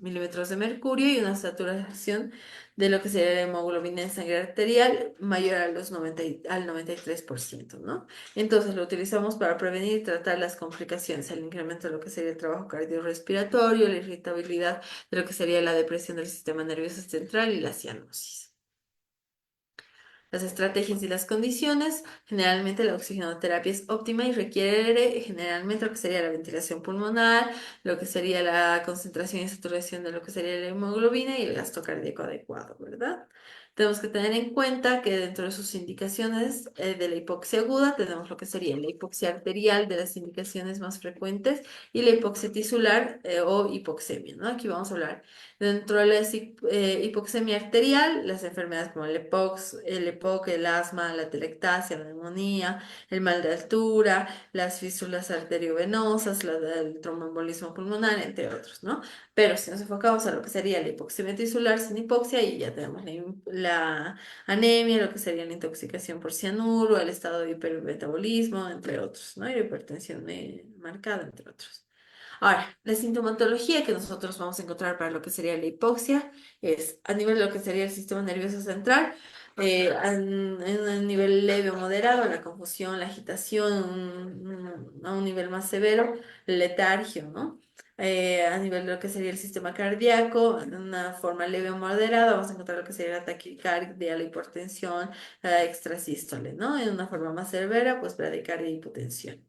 milímetros de mercurio y una saturación de lo que sería la hemoglobina en sangre arterial mayor a los 93%, ¿no? Entonces lo utilizamos para prevenir y tratar las complicaciones, el incremento de lo que sería el trabajo cardiorrespiratorio, la irritabilidad de lo que sería la depresión del sistema nervioso central y la cianosis. Las estrategias y las condiciones, generalmente la oxigenoterapia es óptima y requiere generalmente lo que sería la ventilación pulmonar, lo que sería la concentración y saturación de lo que sería la hemoglobina y el gasto cardíaco adecuado, ¿verdad? Tenemos que tener en cuenta que dentro de sus indicaciones de la hipoxia aguda tenemos lo que sería la hipoxia arterial de las indicaciones más frecuentes y la hipoxia tisular o hipoxemia, ¿no? Aquí vamos a hablar dentro de la hipoxemia arterial, las enfermedades como el EPOC, el asma, la telectasia, la neumonía, el mal de altura, las fístulas arteriovenosas, el tromboembolismo pulmonar, entre otros, ¿no? Pero si nos enfocamos a lo que sería la hipoxemia tisular sin hipoxia, ahí ya tenemos la anemia, lo que sería la intoxicación por cianuro, el estado de hipermetabolismo, entre otros, ¿no? Y la hipertensión marcada, entre otros. Ahora, la sintomatología que nosotros vamos a encontrar para lo que sería la hipoxia es a nivel de lo que sería el sistema nervioso central, en un nivel leve o moderado, la confusión, la agitación, a un nivel más severo, letargio, ¿no? A nivel de lo que sería el sistema cardíaco, en una forma leve o moderada, vamos a encontrar lo que sería la taquicardia, la hipertensión, la extrasístole, ¿no? En una forma más severa, pues bradicardia y hipotensión.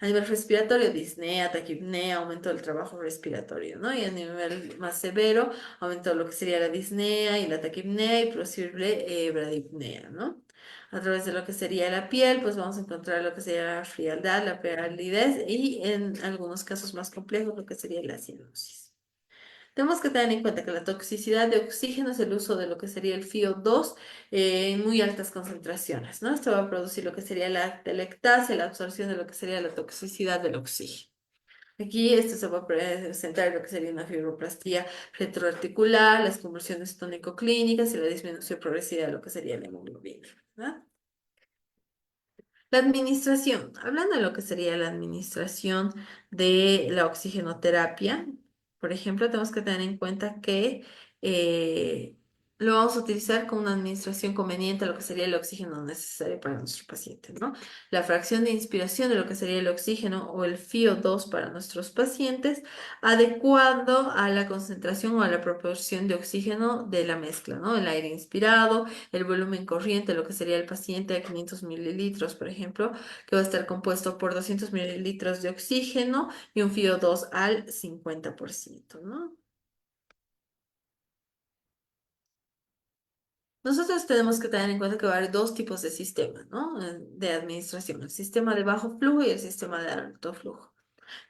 A nivel respiratorio, disnea, taquipnea, aumento del trabajo respiratorio, ¿no? Y a nivel más severo, aumento de lo que sería la disnea y la taquipnea y posible bradipnea, ¿no? A través de lo que sería la piel, pues vamos a encontrar lo que sería la frialdad, la palidez y en algunos casos más complejos lo que sería la cianosis. Tenemos que tener en cuenta que la toxicidad de oxígeno es el uso de lo que sería el FiO2 en muy altas concentraciones, ¿no? Esto va a producir lo que sería la telectasia, la absorción de lo que sería la toxicidad del oxígeno. Aquí esto se va a presentar en lo que sería una fibroplastía retroarticular, las convulsiones tónico-clínicas y la disminución progresiva de lo que sería la hemoglobina, ¿verdad? La administración, hablando de lo que sería la administración de la oxigenoterapia, por ejemplo, tenemos que tener en cuenta que eh, lo vamos a utilizar con una administración conveniente a lo que sería el oxígeno necesario para nuestro paciente, ¿no? La fracción de inspiración de lo que sería el oxígeno o el FiO2 para nuestros pacientes, adecuado a la concentración o a la proporción de oxígeno de la mezcla, ¿no? El aire inspirado, el volumen corriente, lo que sería el paciente de 500 mililitros, por ejemplo, que va a estar compuesto por 200 mililitros de oxígeno y un FiO2 al 50%, ¿no? Nosotros tenemos que tener en cuenta que va a haber dos tipos de sistemas, ¿no? De administración, el sistema de bajo flujo y el sistema de alto flujo.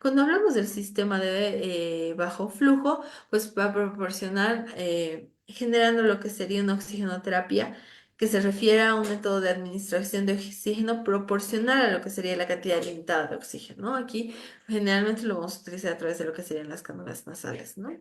Cuando hablamos del sistema de bajo flujo, pues va a proporcionar, generando lo que sería una oxigenoterapia, que se refiere a un método de administración de oxígeno proporcional a lo que sería la cantidad limitada de oxígeno, ¿no? Aquí generalmente lo vamos a utilizar a través de lo que serían las cánulas nasales, ¿no?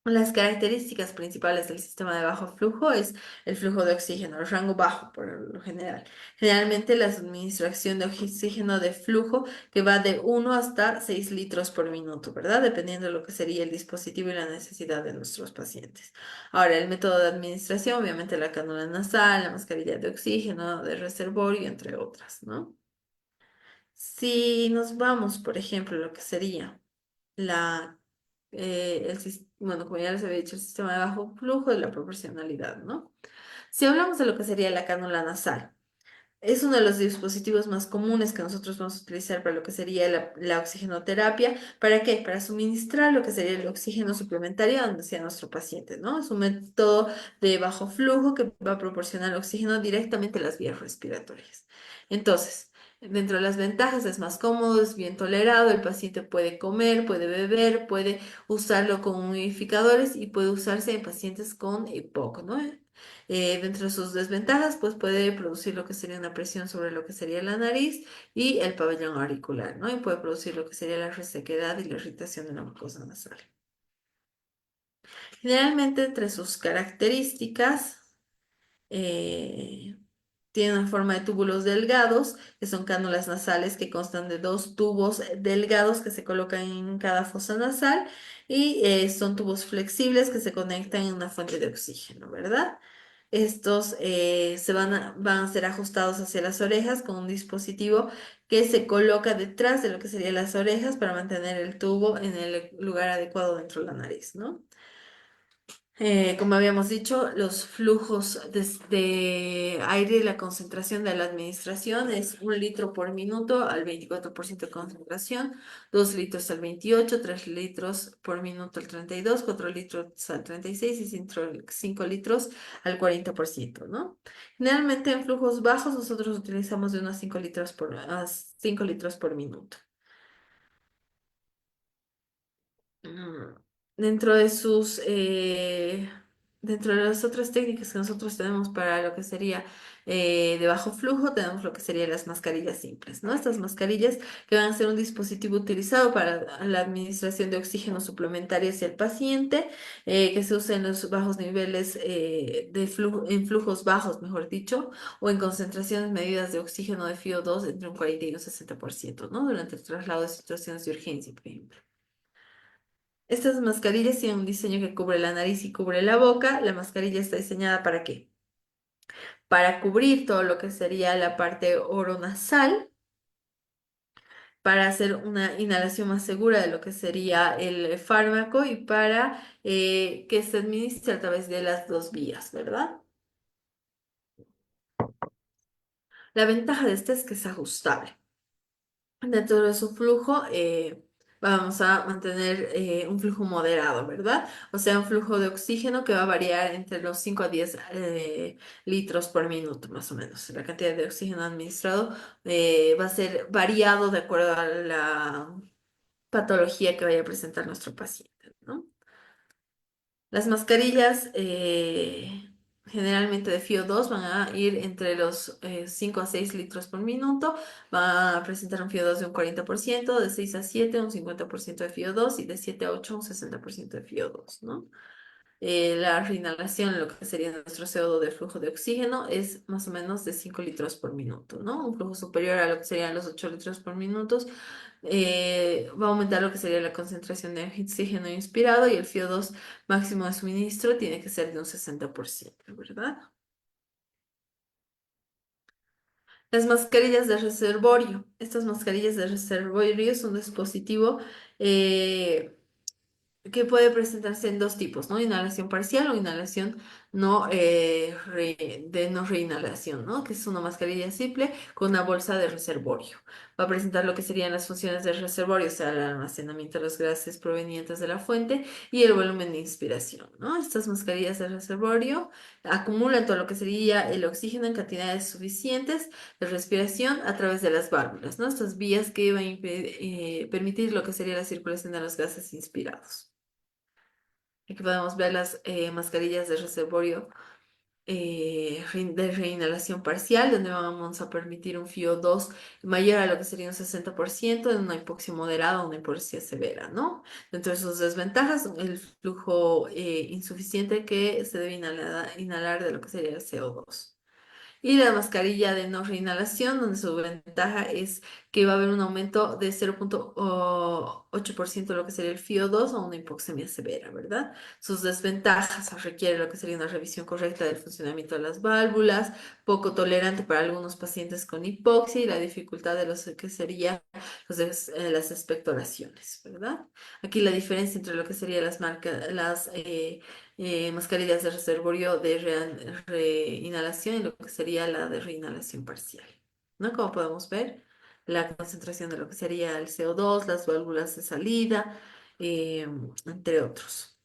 Las características principales del sistema de bajo flujo es el flujo de oxígeno, el rango bajo por lo general. Generalmente la administración de oxígeno de flujo que va de 1 hasta 6 litros por minuto, ¿verdad? Dependiendo de lo que sería el dispositivo y la necesidad de nuestros pacientes. Ahora, el método de administración, obviamente la cánula nasal, la mascarilla de oxígeno, de reservorio, entre otras, ¿no? Si nos vamos, por ejemplo, a lo que sería la, bueno, como ya les había dicho, el sistema de bajo flujo y la proporcionalidad, ¿no? Si hablamos de lo que sería la cánula nasal, es uno de los dispositivos más comunes que nosotros vamos a utilizar para lo que sería la oxigenoterapia. ¿Para qué? Para suministrar lo que sería el oxígeno suplementario donde sea nuestro paciente, ¿no? Es un método de bajo flujo que va a proporcionar oxígeno directamente a las vías respiratorias. Entonces, dentro de las ventajas es más cómodo, es bien tolerado, el paciente puede comer, puede beber, puede usarlo con humidificadores y puede usarse en pacientes con EPOC, ¿no? Dentro de sus desventajas, pues puede producir lo que sería una presión sobre lo que sería la nariz y el pabellón auricular, ¿no? Y puede producir lo que sería la resequedad y la irritación de la mucosa nasal. Generalmente entre sus características eh, tiene una forma de túbulos delgados, que son cánulas nasales que constan de dos tubos delgados que se colocan en cada fosa nasal y son tubos flexibles que se conectan en una fuente de oxígeno, ¿verdad? Estos van a ser ajustados hacia las orejas con un dispositivo que se coloca detrás de lo que serían las orejas para mantener el tubo en el lugar adecuado dentro de la nariz, ¿no? Como habíamos dicho, los flujos de aire y la concentración de la administración es 1 litro por minuto al 24% de concentración, 2 litros al 28, 3 litros por minuto al 32, 4 litros al 36 y 5 litros al 40%, ¿no? Generalmente en flujos bajos nosotros utilizamos de unos 5 litros a 5 litros por minuto. Mm, Dentro de dentro de las otras técnicas que nosotros tenemos para lo que sería de bajo flujo, tenemos lo que serían las mascarillas simples, ¿no? Estas mascarillas que van a ser un dispositivo utilizado para la administración de oxígeno suplementario hacia el paciente, que se usa en los bajos niveles de flujo, en flujos bajos, mejor dicho, o en concentraciones medidas de oxígeno de FiO2 entre un 40 y un 60%, ¿no? Durante el traslado de situaciones de urgencia, por ejemplo. Estas mascarillas tienen un diseño que cubre la nariz y cubre la boca. La mascarilla está diseñada ¿para qué? Para cubrir todo lo que sería la parte oronasal, para hacer una inhalación más segura de lo que sería el fármaco y para que se administre a través de las dos vías, ¿verdad? La ventaja de este es que es ajustable. Dentro de su flujo, vamos a mantener un flujo moderado, ¿verdad? O sea, un flujo de oxígeno que va a variar entre los 5 a 10 litros por minuto, más o menos. La cantidad de oxígeno administrado va a ser variado de acuerdo a la patología que vaya a presentar nuestro paciente, ¿no? Las mascarillas generalmente de FiO2 van a ir entre los 5 a 6 litros por minuto, van a presentar un FiO2 de un 40%, de 6 a 7 un 50% de FiO2 y de 7 a 8 un 60% de FiO2, ¿no? La reinhalación, lo que sería nuestro CO2 de flujo de oxígeno, es más o menos de 5 litros por minuto, ¿no? Un flujo superior a lo que serían los 8 litros por minuto va a aumentar lo que sería la concentración de oxígeno inspirado y el FiO2 máximo de suministro tiene que ser de un 60%, ¿verdad? Las mascarillas de reservorio. Estas mascarillas de reservorio son un dispositivo eh, que puede presentarse en dos tipos, ¿no? Inhalación parcial o inhalación de no reinhalación, ¿no? Que es una mascarilla simple con una bolsa de reservorio. Va a presentar lo que serían las funciones del reservorio, o sea, el almacenamiento de los gases provenientes de la fuente y el volumen de inspiración, ¿no? Estas mascarillas de reservorio acumulan todo lo que sería el oxígeno en cantidades suficientes de respiración a través de las válvulas, ¿no? Estas vías que van a permitir lo que sería la circulación de los gases inspirados. Aquí podemos ver las mascarillas de reservorio de reinhalación parcial, donde vamos a permitir un FiO2 mayor a lo que sería un 60% en una hipoxia moderada o una hipoxia severa, ¿no? Dentro de sus desventajas, el flujo insuficiente que se debe inhalar de lo que sería el CO2. Y la mascarilla de no reinhalación, donde su ventaja es que va a haber un aumento de 0,8% de lo que sería el FiO2 o una hipoxemia severa, ¿verdad? Sus desventajas requiere lo que sería una revisión correcta del funcionamiento de las válvulas, poco tolerante para algunos pacientes con hipoxia y la dificultad de los que sería las expectoraciones, ¿verdad? Aquí la diferencia entre lo que serían las mascarillas de reservorio de reinhalación y lo que sería la de reinhalación parcial, ¿no? Como podemos ver, la concentración de lo que sería el CO2, las válvulas de salida, eh, entre otros.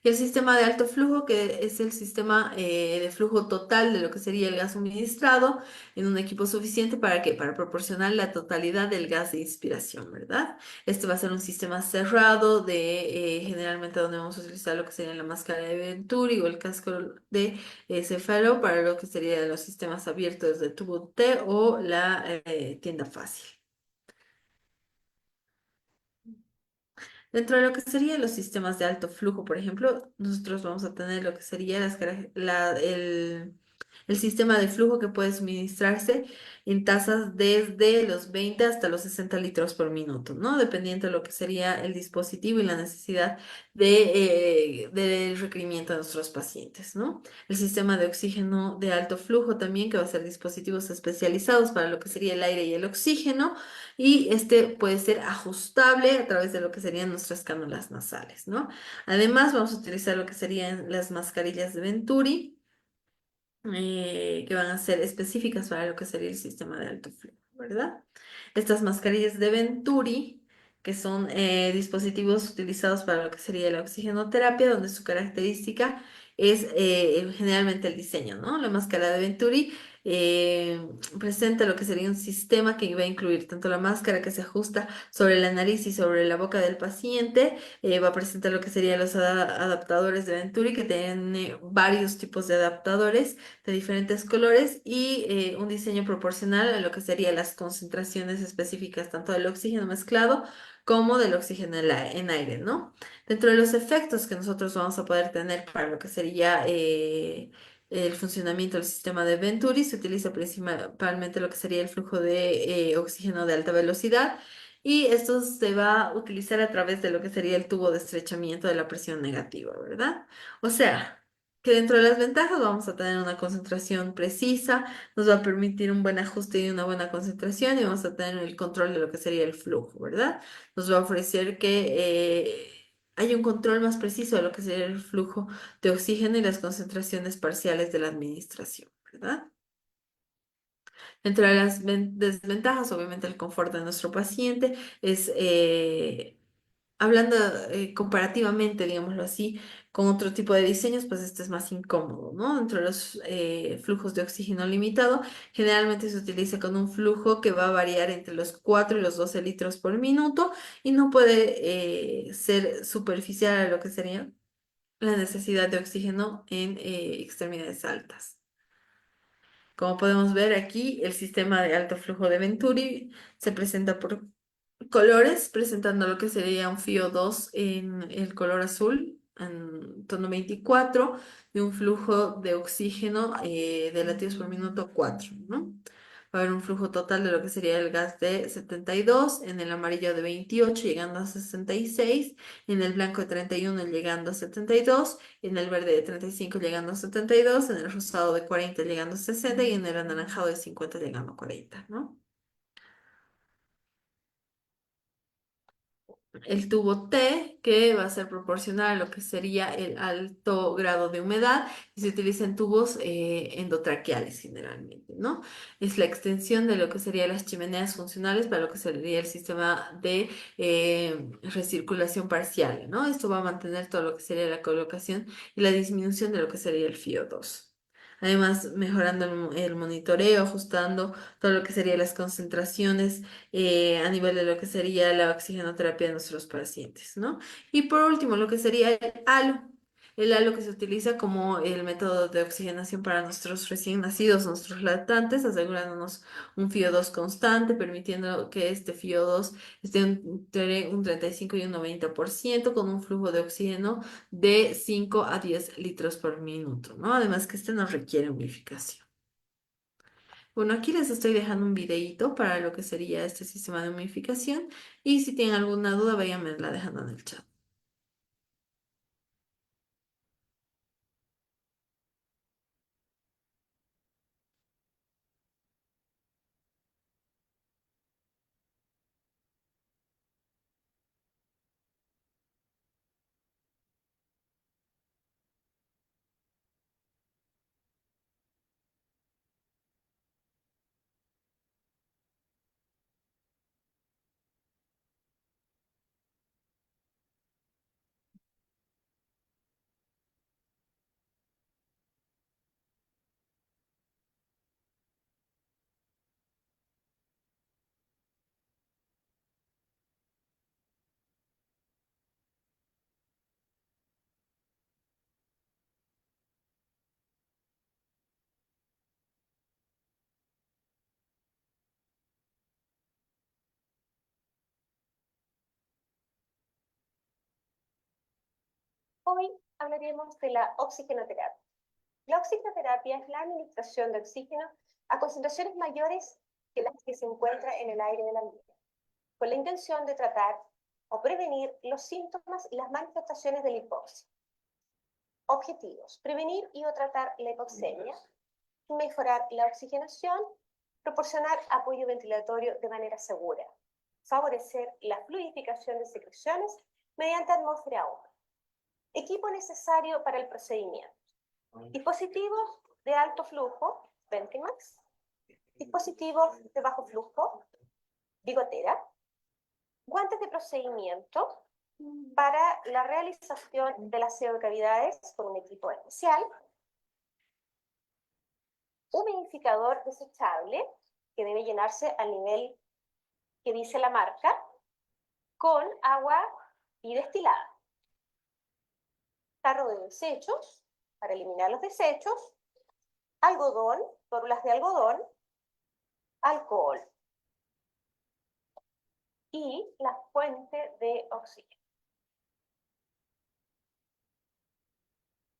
Y el sistema de alto flujo, que es el sistema de flujo total de lo que sería el gas suministrado en un equipo suficiente para qué, para proporcionar la totalidad del gas de inspiración, ¿verdad? Este va a ser un sistema cerrado de generalmente donde vamos a utilizar lo que sería la máscara de Venturi o el casco de cefalo para lo que serían los sistemas abiertos de tubo T o la tienda fácil. Dentro de lo que serían los sistemas de alto flujo, por ejemplo, nosotros vamos a tener lo que sería el sistema de flujo que puede suministrarse en tasas desde los 20 hasta los 60 litros por minuto, ¿no? Dependiendo de lo que sería el dispositivo y la necesidad del requerimiento de nuestros pacientes, ¿no? El sistema de oxígeno de alto flujo también, que va a ser dispositivos especializados para lo que sería el aire y el oxígeno, y este puede ser ajustable a través de lo que serían nuestras cánulas nasales, ¿no? Además, vamos a utilizar lo que serían las mascarillas de Venturi, que van a ser específicas para lo que sería el sistema de alto flujo, ¿verdad? Estas mascarillas de Venturi, que son dispositivos utilizados para lo que sería la oxigenoterapia, donde su característica es generalmente el diseño, ¿no? La máscara de Venturi eh, presenta lo que sería un sistema que va a incluir tanto la máscara que se ajusta sobre la nariz y sobre la boca del paciente, va a presentar lo que serían los adaptadores de Venturi, que tiene varios tipos de adaptadores de diferentes colores y un diseño proporcional a lo que serían las concentraciones específicas tanto del oxígeno mezclado como del oxígeno en aire, ¿no? Dentro de los efectos que nosotros vamos a poder tener para lo que sería el funcionamiento del sistema de Venturi, se utiliza principalmente lo que sería el flujo de oxígeno de alta velocidad. Y esto se va a utilizar a través de lo que sería el tubo de estrechamiento de la presión negativa, ¿verdad? O sea, que dentro de las ventajas vamos a tener una concentración precisa, nos va a permitir un buen ajuste y una buena concentración y vamos a tener el control de lo que sería el flujo, ¿verdad? Nos va a ofrecer que haya un control más preciso de lo que sería el flujo de oxígeno y las concentraciones parciales de la administración, ¿verdad? Dentro de las desventajas, obviamente el confort de nuestro paciente es hablando comparativamente, digámoslo así, con otro tipo de diseños, pues este es más incómodo, ¿no? Dentro de los flujos de oxígeno limitado, generalmente se utiliza con un flujo que va a variar entre los 4 y los 12 litros por minuto y no puede ser superficial a lo que sería la necesidad de oxígeno en extremidades altas. Como podemos ver aquí, el sistema de alto flujo de Venturi se presenta por colores, presentando lo que sería un FIO 2 en el color azul, en tono 24, y un flujo de oxígeno de latidos por minuto 4, ¿no? Va a haber un flujo total de lo que sería el gas de 72, en el amarillo de 28 llegando a 66, en el blanco de 31 llegando a 72, en el verde de 35 llegando a 72, en el rosado de 40 llegando a 60 y en el anaranjado de 50 llegando a 40, ¿no? El tubo T, que va a ser proporcional a lo que sería el alto grado de humedad, y se utiliza en tubos endotraqueales generalmente, ¿no? Es la extensión de lo que serían las chimeneas funcionales para lo que sería el sistema de recirculación parcial, ¿no? Esto va a mantener todo lo que sería la colocación y la disminución de lo que sería el FiO2. Además, mejorando el monitoreo, ajustando todo lo que serían las concentraciones a nivel de lo que sería la oxigenoterapia de nuestros pacientes, ¿no? Y por último, lo que sería el halo que se utiliza como el método de oxigenación para nuestros recién nacidos, nuestros lactantes, asegurándonos un FiO2 constante, permitiendo que este FiO2 esté entre un 35 y un 90% con un flujo de oxígeno de 5 a 10 litros por minuto, ¿no? Además que este no requiere humidificación. Bueno, aquí les estoy dejando un videíto para lo que sería este sistema de humidificación y si tienen alguna duda, váyanme la dejando en el chat. Hoy hablaremos de la oxigenoterapia. La oxigenoterapia es la administración de oxígeno a concentraciones mayores que las que se encuentra en el aire del ambiente, con la intención de tratar o prevenir los síntomas y las manifestaciones de la hipoxia. Objetivos: prevenir y o tratar la hipoxemia, mejorar la oxigenación, proporcionar apoyo ventilatorio de manera segura, favorecer la fluidificación de secreciones mediante atmósfera húmeda. Equipo necesario para el procedimiento: dispositivos de alto flujo, Ventimax; dispositivos de bajo flujo, bigotera; guantes de procedimiento para la realización del aseo de cavidades con un equipo especial; humidificador desechable que debe llenarse al nivel que dice la marca, con agua y destilada; tarro de desechos para eliminar los desechos; algodón, tórulas de algodón; alcohol y la fuente de oxígeno.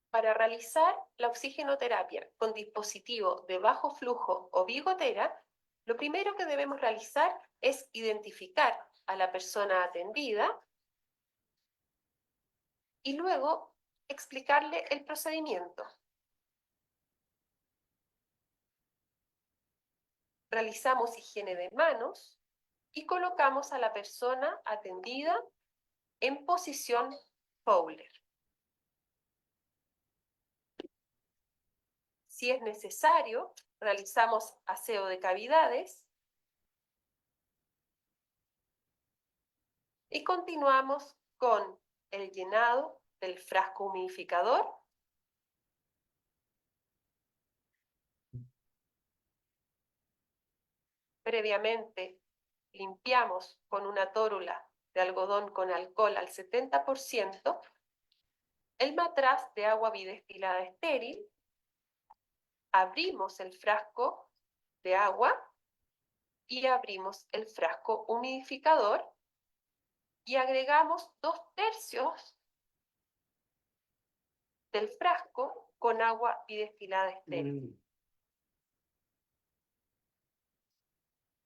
Para realizar la oxigenoterapia con dispositivo de bajo flujo o bigotera, lo primero que debemos realizar es identificar a la persona atendida y luego explicarle el procedimiento. Realizamos higiene de manos y colocamos a la persona atendida en posición Fowler. Si es necesario, realizamos aseo de cavidades y continuamos con el llenado del frasco humidificador previamente. Limpiamos con una tórula de algodón con alcohol al 70% el matraz de agua bidestilada estéril, abrimos el frasco de agua y abrimos el frasco humidificador y agregamos 2/3 del frasco con agua bidestilada estéril.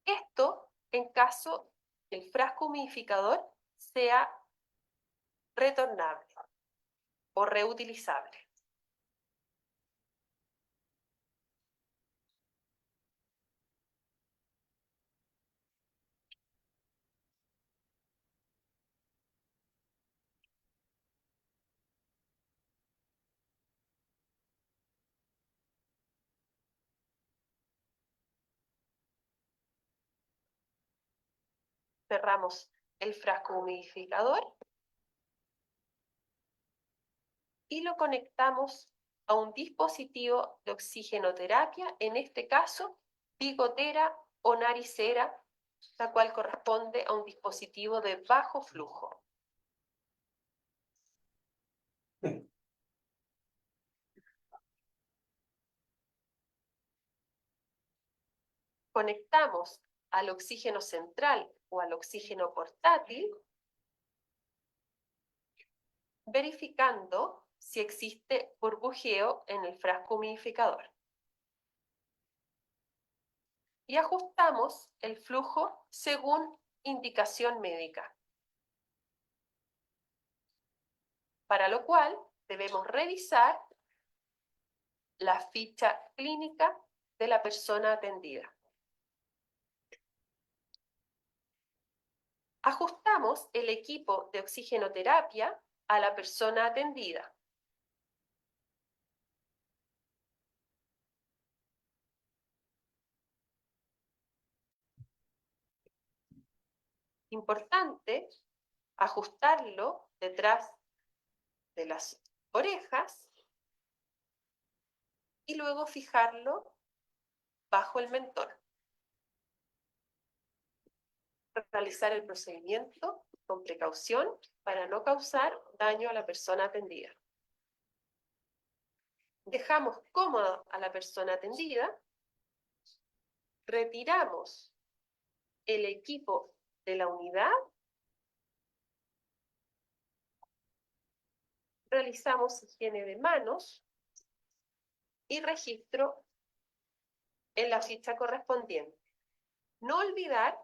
Esto en caso que el frasco humidificador sea retornable o reutilizable. Cerramos el frasco humidificador y lo conectamos a un dispositivo de oxigenoterapia, en este caso, bigotera o naricera, la cual corresponde a un dispositivo de bajo flujo. Conectamos al oxígeno central o al oxígeno portátil, verificando si existe burbujeo en el frasco humidificador. Y ajustamos el flujo según indicación médica, para lo cual debemos revisar la ficha clínica de la persona atendida. Ajustamos el equipo de oxigenoterapia a la persona atendida. Importante ajustarlo detrás de las orejas y luego fijarlo bajo el mentón. Realizar el procedimiento con precaución para no causar daño a la persona atendida. Dejamos cómoda a la persona atendida, retiramos el equipo de la unidad, realizamos higiene de manos y registro en la ficha correspondiente. No olvidar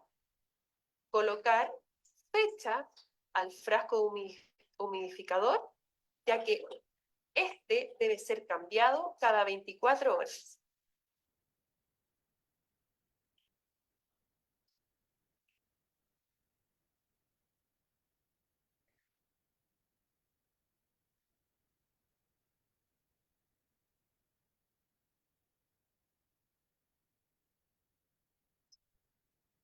colocar fecha al frasco humidificador, ya que este debe ser cambiado cada 24 horas.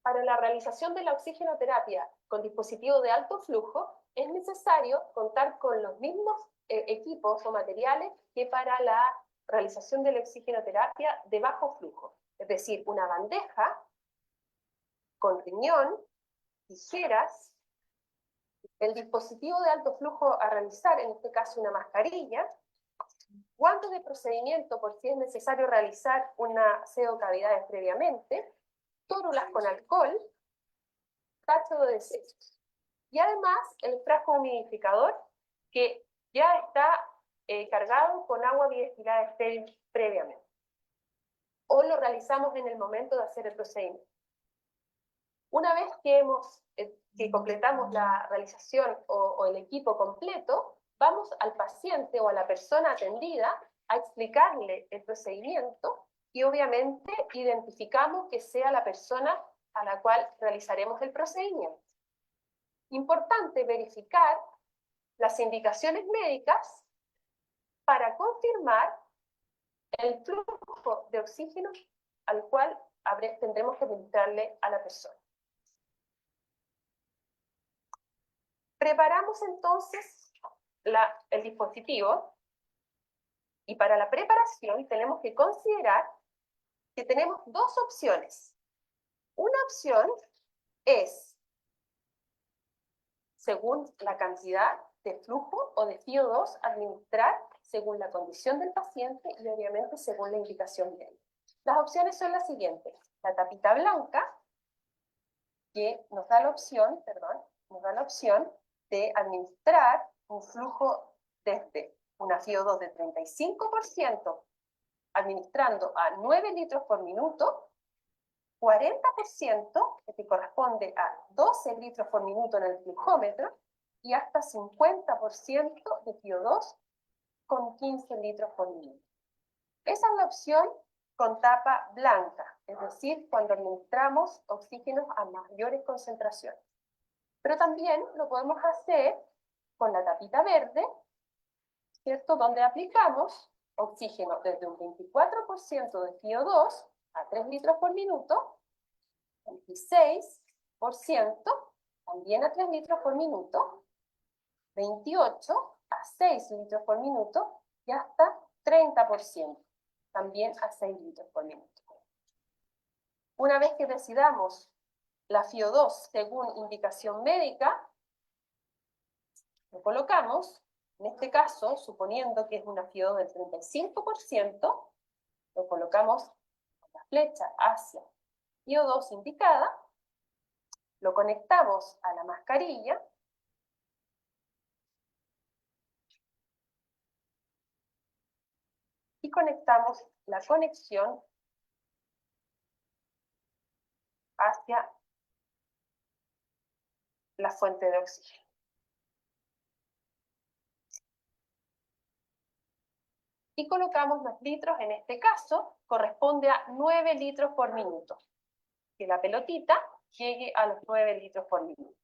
Para la realización de la oxigenoterapia con dispositivo de alto flujo, es necesario contar con los mismos equipos o materiales que para la realización de la oxigenoterapia de bajo flujo. Es decir, una bandeja con riñón, tijeras, el dispositivo de alto flujo a realizar, en este caso una mascarilla, guantes de procedimiento por si es necesario realizar una aseo cavidades previamente, tórulas con alcohol, tacho de desechos. Y además el frasco humidificador que ya está cargado con agua bidestilada estéril previamente. O lo realizamos en el momento de hacer el procedimiento. Una vez que completamos la realización o el equipo completo, vamos al paciente o a la persona atendida a explicarle el procedimiento y obviamente identificamos que sea la persona a la cual realizaremos el procedimiento. Importante verificar las indicaciones médicas para confirmar el flujo de oxígeno al cual tendremos que administrarle a la persona. Preparamos entonces el dispositivo y para la preparación tenemos que considerar que tenemos dos opciones. Una opción es, según la cantidad de flujo o de FiO2, administrar según la condición del paciente y obviamente según la indicación médica. Las opciones son las siguientes. La tapita blanca, que nos da la opción de administrar un flujo desde una FiO2 de 35%, administrando a 9 litros por minuto, 40%, que corresponde a 12 litros por minuto en el flujómetro, y hasta 50% de FiO2 con 15 litros por minuto. Esa es la opción con tapa blanca, es decir, cuando administramos oxígeno a mayores concentraciones. Pero también lo podemos hacer con la tapita verde, ¿cierto? Donde aplicamos oxígeno desde un 24% de FiO2 a 3 litros por minuto, 26% también a 3 litros por minuto, 28 a 6 litros por minuto y hasta 30% también a 6 litros por minuto. Una vez que decidamos la FiO2 según indicación médica, lo colocamos, en este caso, suponiendo que es una FiO2 del 35%, lo colocamos con la flecha hacia FiO2 indicada, lo conectamos a la mascarilla, y conectamos la conexión hacia la fuente de oxígeno. Y colocamos los litros, en este caso, corresponde a 9 litros por minuto. Que la pelotita llegue a los 9 litros por minuto.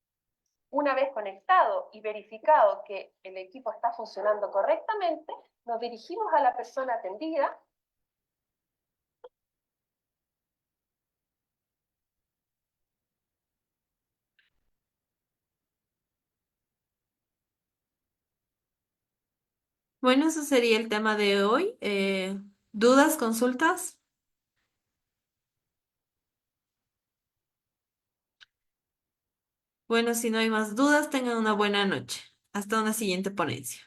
Una vez conectado y verificado que el equipo está funcionando correctamente, nos dirigimos a la persona atendida. Bueno, eso sería el tema de hoy. ¿Dudas, consultas? Bueno, si no hay más dudas, tengan una buena noche. Hasta una siguiente ponencia.